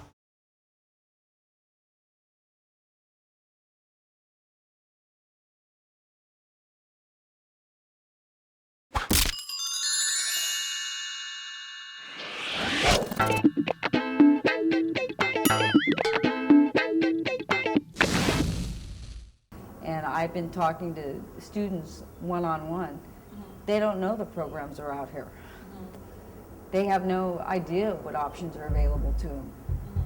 And I've been talking to students one-on-one. They don't know the programs are out here. They have no idea what options are available to them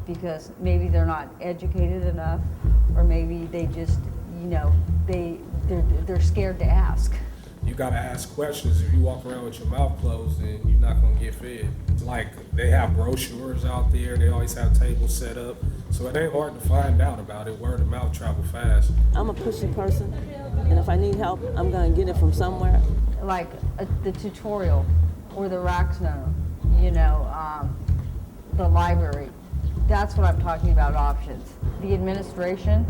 because maybe they're not educated enough, or maybe they just, you know, they're scared to ask. You gotta ask questions. If you walk around with your mouth closed, then you're not gonna get fed. Like, they have brochures out there, they always have tables set up, so it ain't hard to find out about it. Word of mouth travel fast. I'm a pushy person, and if I need help, I'm gonna get it from somewhere. Like the tutorial or the rack center, you know, the library. That's what I'm talking about, options. The administration,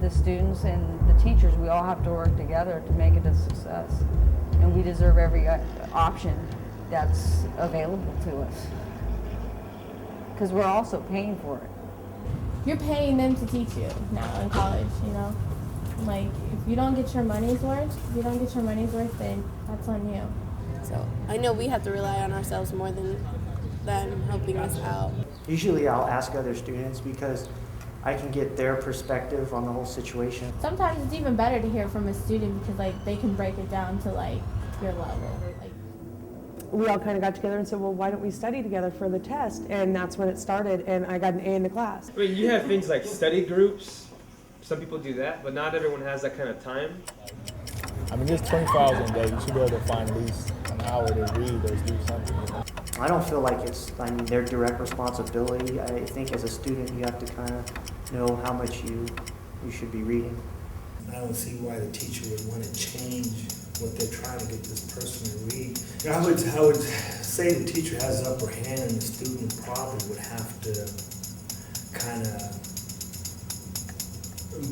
the students and the teachers, we all have to work together to make it a success. And we deserve every option that's available to us. because we're also paying for it. You're paying them to teach you now in college, you know? Like, if you don't get your money's worth, then that's on you. So I know we have to rely on ourselves more than them helping us out. Usually I'll ask other students because I can get their perspective on the whole situation. Sometimes it's even better to hear from a student because, like, they can break it down to, like, your level. Like, we all kind of got together and said, well, why don't we study together for the test? And that's when it started, and I got an A in the class. I mean, you have things like study groups. Some people do that, but not everyone has that kind of time. I mean, there's 24 hours in a day. You should be able to find at least an hour to read or do something. You know? I don't feel like it's, their direct responsibility. I think as a student, you have to kind of know how much you should be reading. I don't see why the teacher would want to change what they're trying to get this person to read. You know, I would say the teacher has the upper hand and the student probably would have to kind of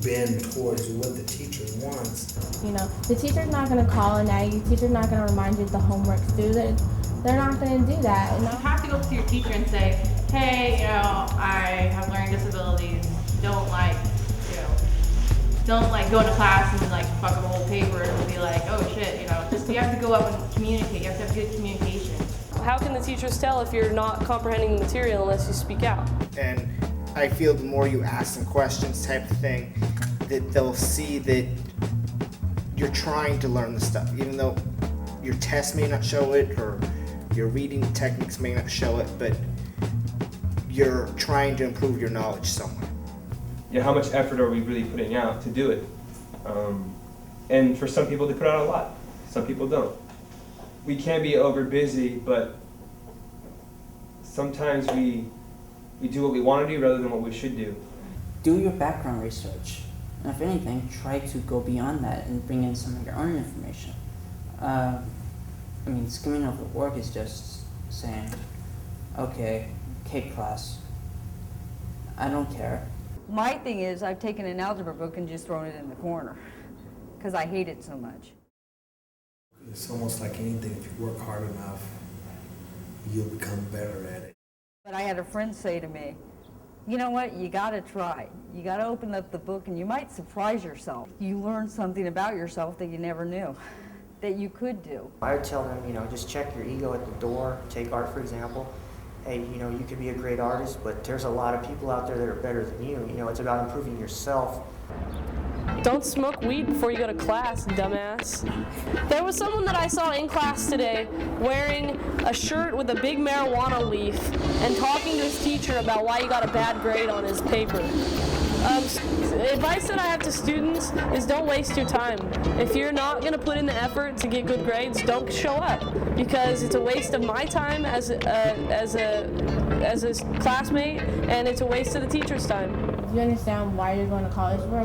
bend towards what the teacher wants. you know, the teacher's not going to call and nag you. The teacher's not going to remind you the homework's due. They're not going to do that. You have to go to your teacher and say, hey, you know, I have learning disabilities. Don't go to class and like fuck up a whole paper and be like, oh shit, you know. Just you have to go up and communicate. You have to have good communication. How can the teachers tell if you're not comprehending the material unless you speak out? And I feel the more you ask them questions type of thing, that they'll see that you're trying to learn the stuff, even though your test may not show it or your reading techniques may not show it, but you're trying to improve your knowledge somewhere. Yeah, how much effort are we really putting out to do it? And for some people, they put out a lot. Some people don't. We can be over busy, but sometimes we do what we want to do rather than what we should do. Do your background research. And if anything, try to go beyond that and bring in some of your own information. I mean, skimming over the work is just saying, okay, K class, I don't care. My thing is, I've taken an algebra book and just thrown it in the corner because I hate it so much. It's almost like anything, if you work hard enough, you'll become better at it. But I had a friend say to me, you know what, you gotta try. You gotta open up the book and you might surprise yourself. You learn something about yourself that you never knew that you could do. I would tell them, just check your ego at the door. Take art, for example. Hey, you could be a great artist, but there's a lot of people out there that are better than you. It's about improving yourself. Don't smoke weed before you go to class, dumbass. There was someone that I saw in class today wearing a shirt with a big marijuana leaf and talking to his teacher about why he got a bad grade on his paper. Advice that I have to students is don't waste your time. If you're not going to put in the effort to get good grades, don't show up, because it's a waste of my time as a classmate, and it's a waste of the teacher's time. Do you understand why you're going to college for?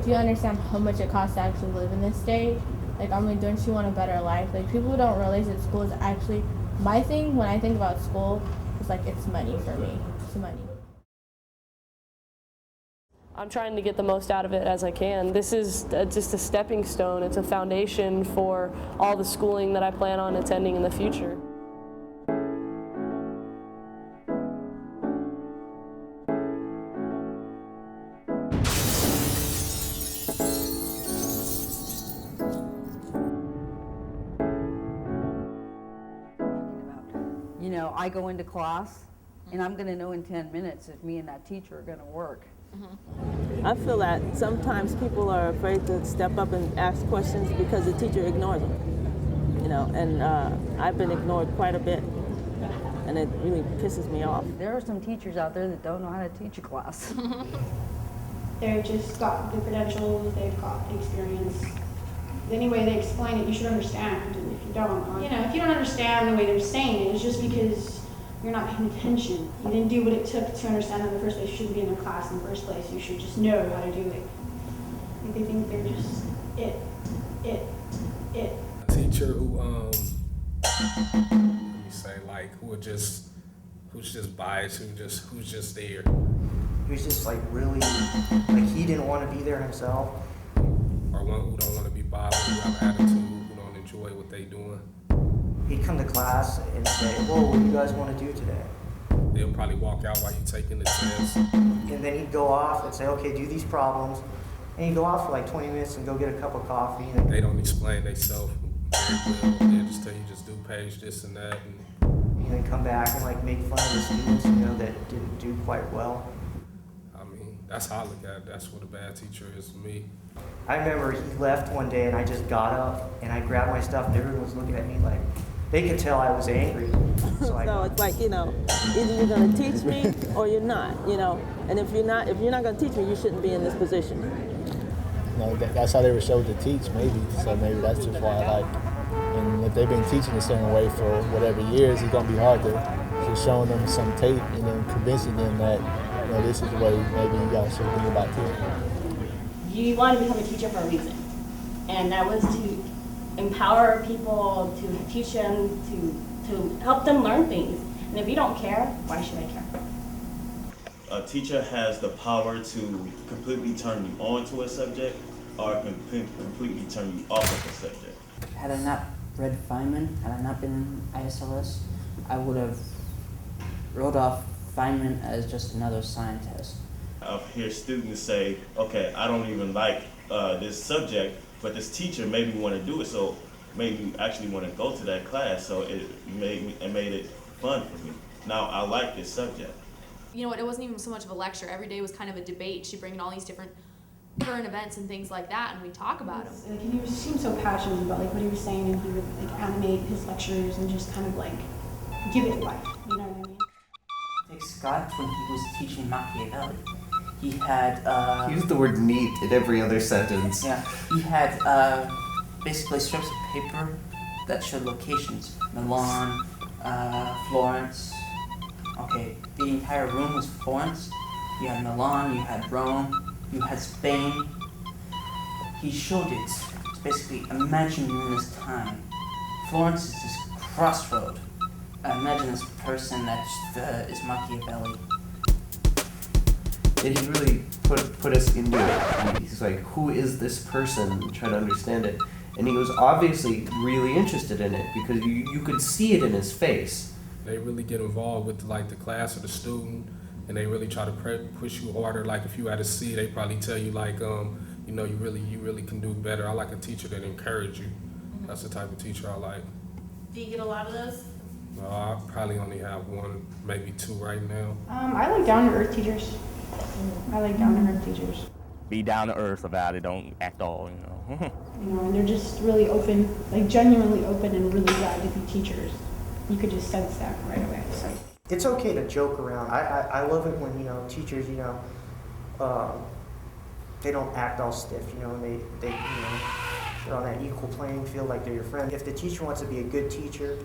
Do you understand how much it costs to actually live in this state? Don't you want a better life? People don't realize that school is actually, my thing when I think about school is it's money for me. It's money. I'm trying to get the most out of it as I can. This is just a stepping stone. It's a foundation for all the schooling that I plan on attending in the future. I go into class and I'm going to know in 10 minutes if me and that teacher are going to work. I feel that sometimes people are afraid to step up and ask questions because the teacher ignores them, and I've been ignored quite a bit, and it really pisses me off. There are some teachers out there that don't know how to teach a class. They've just got the credentials, they've got the experience. Any way they explain it, you should understand, and if you don't, if you don't understand the way they're saying it, it's just because you're not paying attention. You didn't do what it took to understand it in the first place. You shouldn't be in a class in the first place. You should just know how to do it. They think they're just it. A teacher who, who's just biased, who's just there. He was just really, he didn't want to be there himself. Or one who don't want to be bothered, who have attitude, who don't enjoy what they doing. He'd come to class and say, "Whoa, what do you guys want to do today?" They'll probably walk out while you're taking the test. And then he'd go off and say, okay, do these problems. And he'd go off for like 20 minutes and go get a cup of coffee. And They don't explain themselves very well. They just tell you just do page this and that. And then come back and like make fun of the students, you know, that didn't do quite well. I mean, that's how I look at it. That's what a bad teacher is to me. I remember he left one day and I just got up and I grabbed my stuff and everyone was looking at me like, they could tell I was angry. So it's like, you know, either you're going to teach me or you're not, you know. And if you're not going to teach me, you shouldn't be in this position. You know, that's how they were showed to teach, maybe. So maybe that's just why I like. And if they've been teaching a certain way for whatever years, it's going to be hard to just showing them some tape and then convincing them that, you know, this is the way maybe you guys should think about it. You want to become a teacher for a reason, and that was to empower people, to teach them, to help them learn things. And if you don't care, why should I care? A teacher has the power to completely turn you on to a subject or completely turn you off of a subject. Had I not read Feynman, had I not been in ISLS, I would have wrote off Feynman as just another scientist. I hear students say, okay, I don't even like this subject, but this teacher made me want to do it, so made me actually want to go to that class, so it made it fun for me. Now I like this subject. You know, it wasn't even so much of a lecture. Every day was kind of a debate. She'd bring in all these different current events and things like that, and we talk about them. Like, and he seemed so passionate about like what he was saying, and he would like animate his lectures and just kind of like give it life. You know what I mean? Take Scott when he was teaching Machiavelli. He had He used the word neat in every other sentence. Yeah, he had basically strips of paper that showed locations: Milan, Florence. Okay, the entire room was Florence. You had Milan, you had Rome, you had Spain. He showed it. It's basically, imagine you're in this time. Florence is this crossroad. Imagine this person that is Machiavelli. And he really put us into it. He's like, who is this person? Try to understand it. And he was obviously really interested in it because you could see it in his face. They really get involved with like the class or the student, and they really try to push you harder. Like if you had a C, they probably tell you like, you know, you really can do better. I like a teacher that encourage you. That's the type of teacher I like. Do you get a lot of those? Well, I probably only have one, maybe two right now. I like down-to-earth teachers. I like down-to-earth teachers. Be down to earth about it. Don't act all, you know. You know, and they're just really open, like genuinely open and really glad to be teachers. You could just sense that right away. So. It's okay to joke around. I love it when, you know, teachers, you know, they don't act all stiff, you know, and they you know, they're on that equal playing field like they're your friend. If the teacher wants to be a good teacher,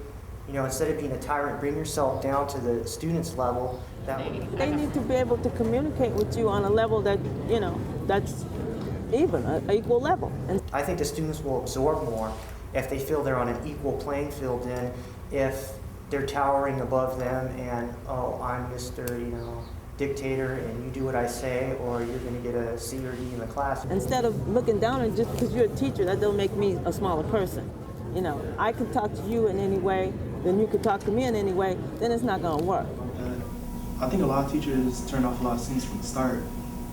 you know, instead of being a tyrant, bring yourself down to the student's level. They need to be able to communicate with you on a level that, you know, that's even, an equal level. And I think the students will absorb more if they feel they're on an equal playing field than if they're towering above them and, oh, I'm Mr., you know, dictator and you do what I say or you're going to get a C or D in the class. instead of looking down and just because you're a teacher, that don't make me a smaller person. You know, I can talk to you in any way, then you can talk to me in any way, then it's not going to work. I think a lot of teachers turn off a lot of students from the start.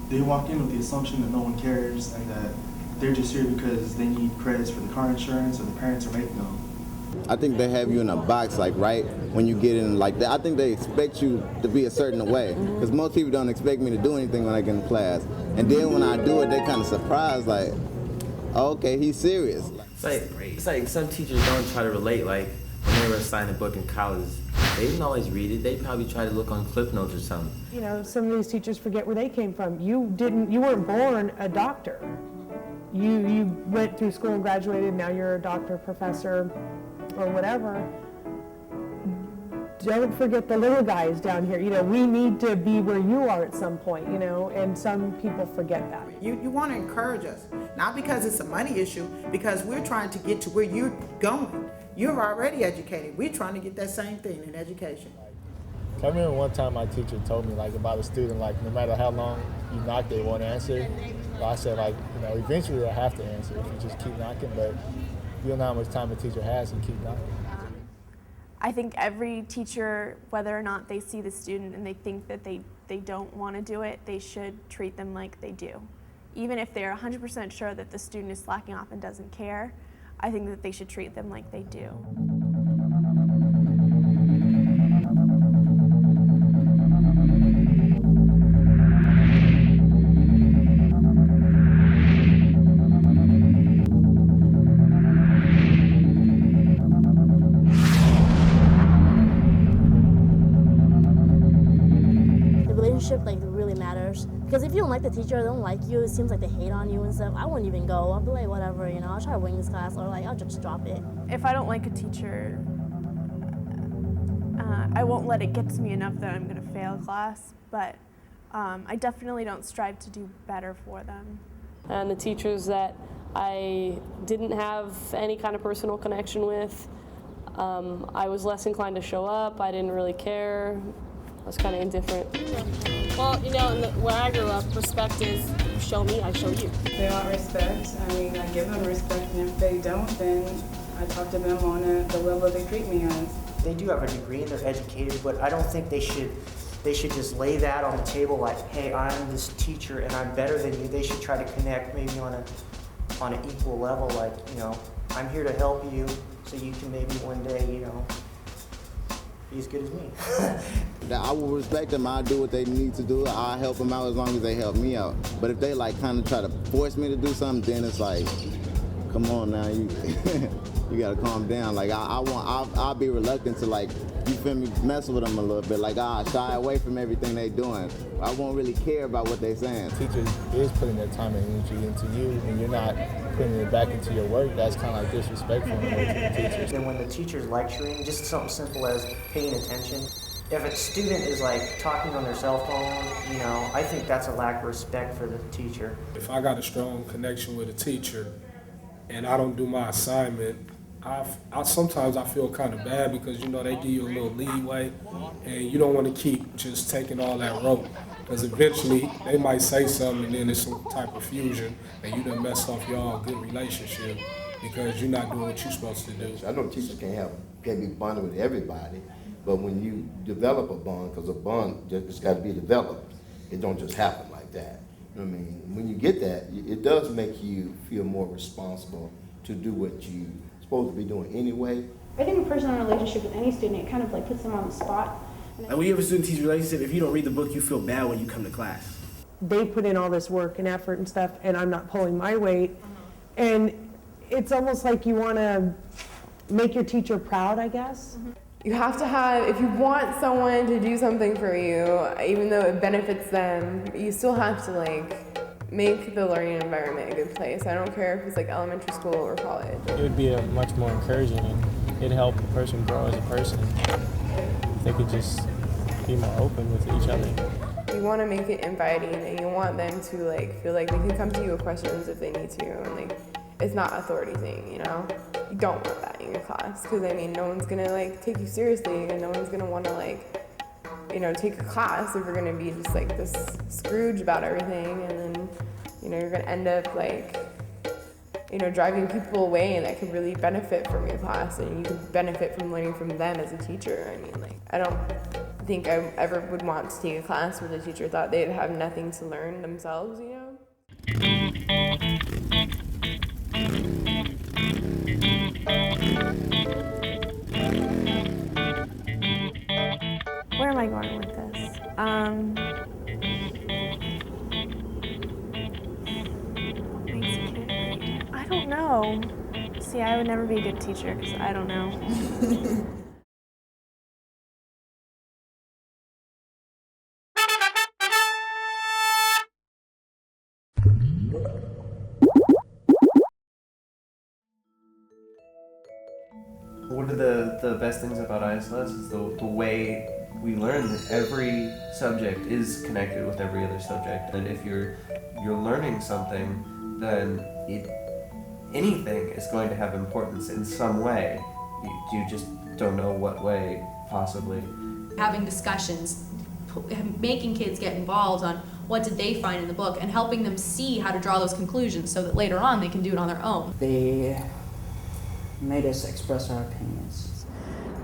They walk in with the assumption that no one cares and that they're just here because they need credits for the car insurance or the parents are making them. I think they have you in a box, like right when you get in like that. I think they expect you to be a certain way because most people don't expect me to do anything when I get in class. And then when I do it, they're kind of surprised, like, oh, okay, he's serious. It's like some teachers don't try to relate. Like when they were assigned a book in college, they didn't always read it. They probably try to look on Cliff Notes or something. You know, some of these teachers forget where they came from. You weren't born a doctor. You went through school and graduated, now you're a doctor, professor, or whatever. Don't forget the little guys down here. You know, we need to be where you are at some point, you know, and some people forget that. You want to encourage us, not because it's a money issue, because we're trying to get to where you're going. You're already educated. We're trying to get that same thing in education. I remember one time my teacher told me like about a student, like no matter how long you knock, they won't answer. So I said like, you know, eventually they'll have to answer if you just keep knocking, but you'll know how much time a teacher has and keep knocking. I think every teacher, whether or not they see the student and they think that they don't want to do it, they should treat them like they do. Even if they're 100% sure that the student is slacking off and doesn't care, I think that they should treat them like they do. Like really matters, because if you don't like the teacher, they don't like you, it seems like they hate on you and stuff, I wouldn't even go. I'll be like, whatever, you know, I'll try to wing this class, or like I'll just drop it. If I don't like a teacher, I won't let it get to me enough that I'm going to fail class, but I definitely don't strive to do better for them. And the teachers that I didn't have any kind of personal connection with, I was less inclined to show up. I didn't really care. I was kind of indifferent. Well, you know, where I grew up, respect is you show me, I show you. They want respect. I mean, I give them respect, and if they don't, then I talk to them on the level they treat me as. They do have a degree and they're educated, but I don't think they should just lay that on the table like, hey, I'm this teacher and I'm better than you. They should try to connect maybe on an equal level, like, you know, I'm here to help you so you can maybe one day, you know, be as good as me. I will respect them. I'll do what they need to do. I'll help them out as long as they help me out. But if they like kind of try to force me to do something, then it's like, come on now, you you gotta calm down. Like I'll be reluctant to, like, you feel me, mess with them a little bit. Like I'll shy away from everything they doing. I won't really care about what they saying. Teachers is putting their time and energy into you, and you're not putting it back into your work. That's kind of like disrespectful in a way to the teachers. And when the teacher's lecturing, just something simple as paying attention. If a student is like talking on their cell phone, you know, I think that's a lack of respect for the teacher. If I got a strong connection with a teacher and I don't do my assignment, sometimes I feel kind of bad because, you know, they give you a little leeway and you don't want to keep just taking all that rope, because eventually they might say something and then there's some type of fusion and you done messed off y'all good relationship because you're not doing what you're supposed to do. I know teachers can't be bonded with everybody, but when you develop a bond, because a bond just got to be developed, it don't just happen like that. You know what I mean? When you get that, it does make you feel more responsible to do what you supposed to be doing anyway. I think a personal relationship with any student, it kind of like puts them on the spot. And when you have a student-teacher relationship, if you don't read the book, you feel bad when you come to class. They put in all this work and effort and stuff, and I'm not pulling my weight. And it's almost like you want to make your teacher proud, I guess. You have to have, if you want someone to do something for you, even though it benefits them, you still have to like make the learning environment a good place. I don't care if it's like elementary school or college. It would be much more encouraging, and it'd help a person grow as a person. If they could just be more open with each other. You want to make it inviting, and you want them to like feel like they can come to you with questions if they need to, and like it's not an authority thing, you know? You don't want that in your class, because I mean, no one's gonna like take you seriously, and no one's gonna want to like, you know, take a class if you're gonna be just like this Scrooge about everything, and then, you know, you're gonna end up like, you know, driving people away, and that could really benefit from your class, and you could benefit from learning from them as a teacher. I mean, like, I don't think I ever would want to take a class where the teacher thought they'd have nothing to learn themselves, you know? Where am I going with this? I don't know. See, I would never be a good teacher because I don't know. One of the best things about ISLS is the way we learn that every subject is connected with every other subject. And if you're learning something, then anything is going to have importance in some way. You just don't know what way, possibly. Having discussions, making kids get involved on what did they find in the book, and helping them see how to draw those conclusions so that later on they can do it on their own. They made us express our opinions.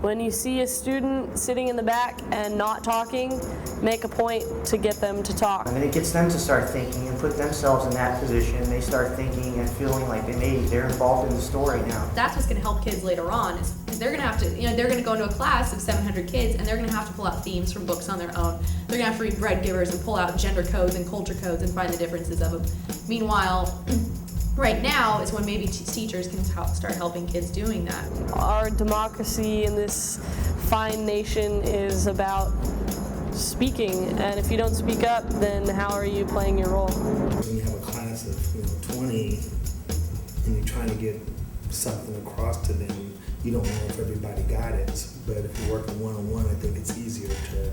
When you see a student sitting in the back and not talking, make a point to get them to talk. And it gets them to start thinking and put themselves in that position. They start thinking and feeling like they're involved in the story now. That's what's going to help kids later on, is they're going to have to, they're going to go into a class of 700 kids and they're going to have to pull out themes from books on their own. They're going to have to read Bread Givers and pull out gender codes and culture codes and find the differences of them. Meanwhile, right now is when maybe teachers can start helping kids doing that. Our democracy in this fine nation is about speaking, and if you don't speak up, then how are you playing your role? When you have a class of 20 and you're trying to get something across to them, you don't know if everybody got it. But if you're working one-on-one, I think it's easier to,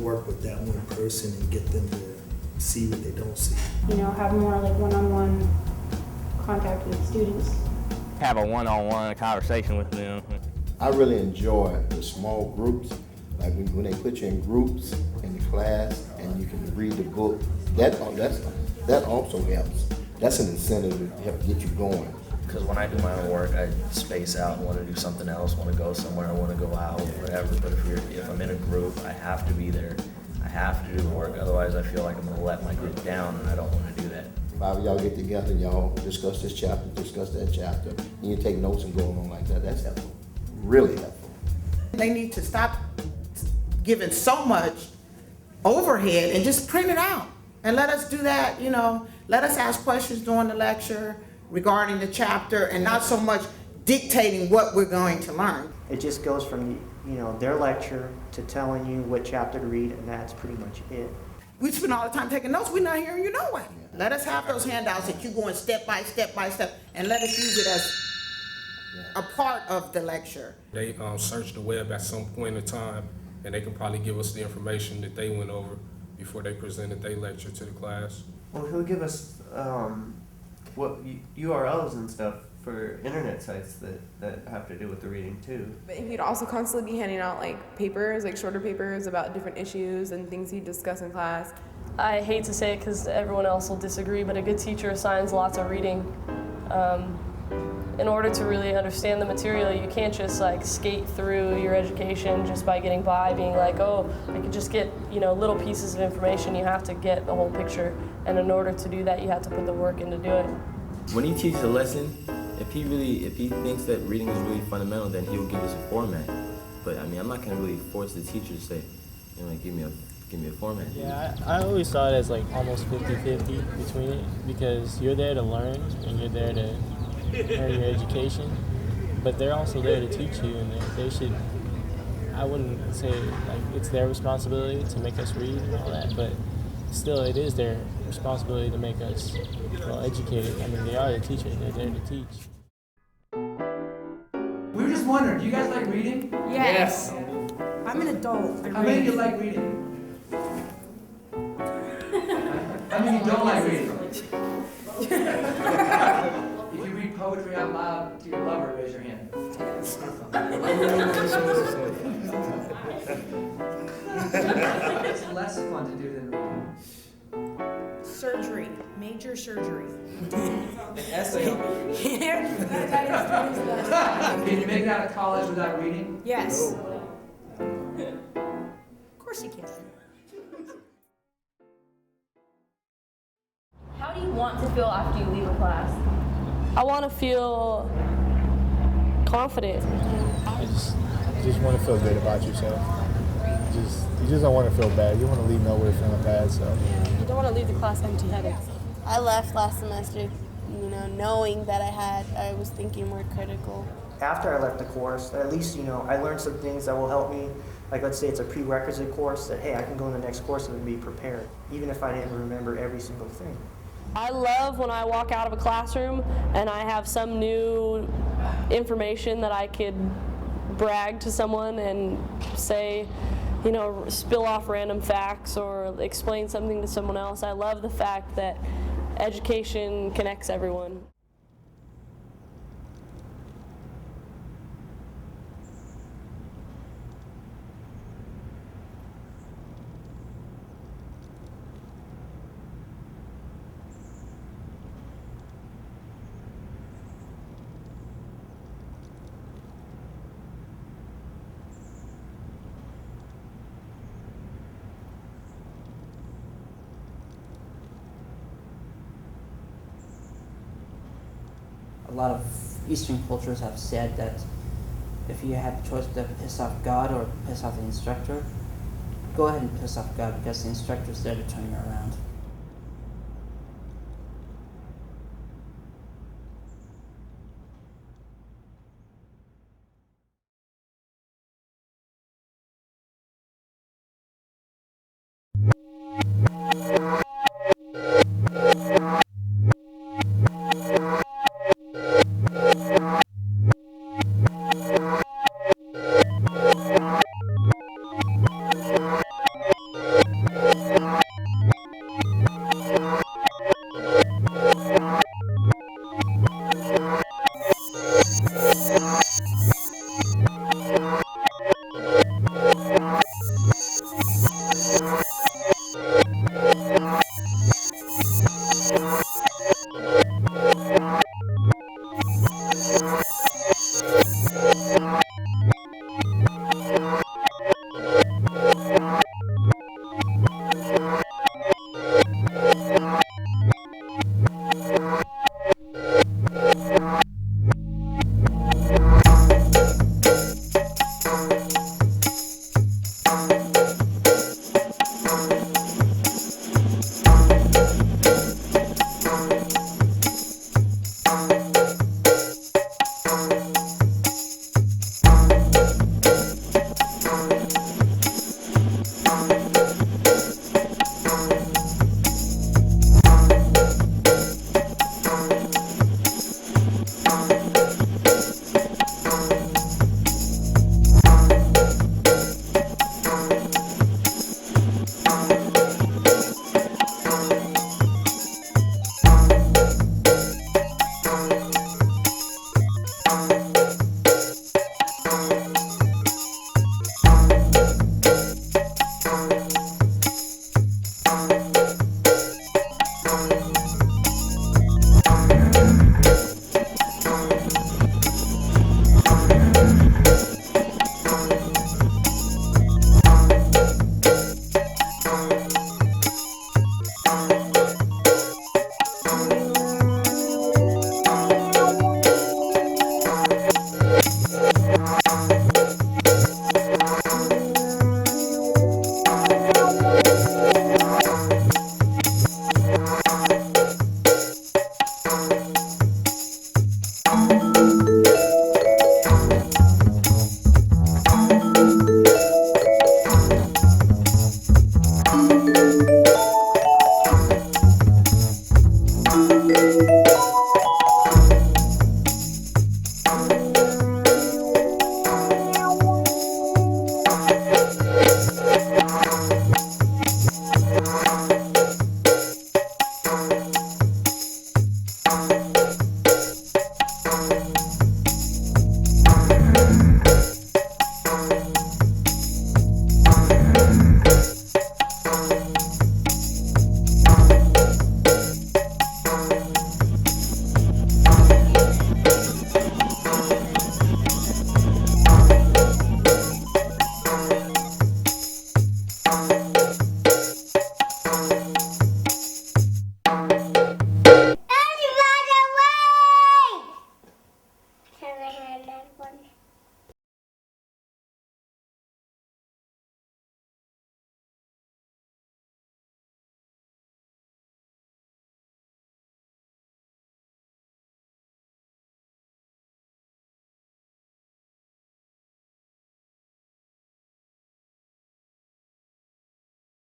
work with that one person and get them to see what they don't see. Have more like one-on-one contact with students. Have a one-on-one conversation with them. I really enjoy the small groups, like when they put you in groups in the class and you can read the book. That also helps. That's an incentive to help get you going. Because when I do my own work, I space out and want to do something else, want to go somewhere, I want to go out, whatever. But if I'm in a group, I have to be there. I have to do the work. Otherwise, I feel like I'm going to let my group down, and I don't want to do that. 5 of y'all get together and y'all discuss this chapter, discuss that chapter, and you take notes and go on like that. That's helpful. Really helpful. They need to stop giving so much overhead and just print it out and let us do that. Let us ask questions during the lecture regarding the chapter and not so much dictating what we're going to learn. It just goes from their lecture to telling you what chapter to read, and that's pretty much it. We spend all the time taking notes. We're not hearing you know it. Let us have those handouts that you're going step by step by step, and let us use it as a part of the lecture. They search the web at some point in time, and they can probably give us the information that they went over before they presented their lecture to the class. Well, he'll give us URLs and stuff for internet sites that have to do with the reading too. But he'd also constantly be handing out papers, shorter papers about different issues and things he'd discuss in class. I hate to say it because everyone else will disagree, but a good teacher assigns lots of reading. In order to really understand the material, you can't just skate through your education just by getting by, being like, oh, I could just get little pieces of information. You have to get the whole picture, and in order to do that, you have to put the work in to do it. When he teaches a lesson, if he thinks that reading is really fundamental, then he'll give us a format. But I'm not going to really force the teacher to say, give me a format. Yeah, I always saw it as almost 50-50 between it, because you're there to learn and you're there to earn your education, but they're also there to teach you, and they should. I wouldn't say it's their responsibility to make us read and all that, but still, it is their responsibility to make us well educated. They are the teachers; they're there to teach. We were just wondering, do you guys like reading? Yes. I'm an adult. How many of you like reading? How many of you don't like reading? If you read poetry out loud to your lover, raise your hand. It's less fun to do than reading. Surgery. Major surgery. An essay on reading. Can Can you make it out of college without reading? Yes. Of course you can. How do you want to feel after you leave a class? I want to feel confident. I just want to feel good about yourself. You just don't want to feel bad. You want to leave nowhere feeling bad. So You don't want to leave the class empty-headed. I left last semester, knowing that I was thinking more critical. After I left the course, at least, I learned some things that will help me. Let's say it's a prerequisite course that, hey, I can go in the next course and be prepared, even if I didn't remember every single thing. I love when I walk out of a classroom and I have some new information that I could brag to someone and say, spill off random facts or explain something to someone else. I love the fact that education connects everyone. a lot of Eastern cultures have said that if you have a choice to piss off God or piss off the instructor, go ahead and piss off God because the instructor's there to turn you around.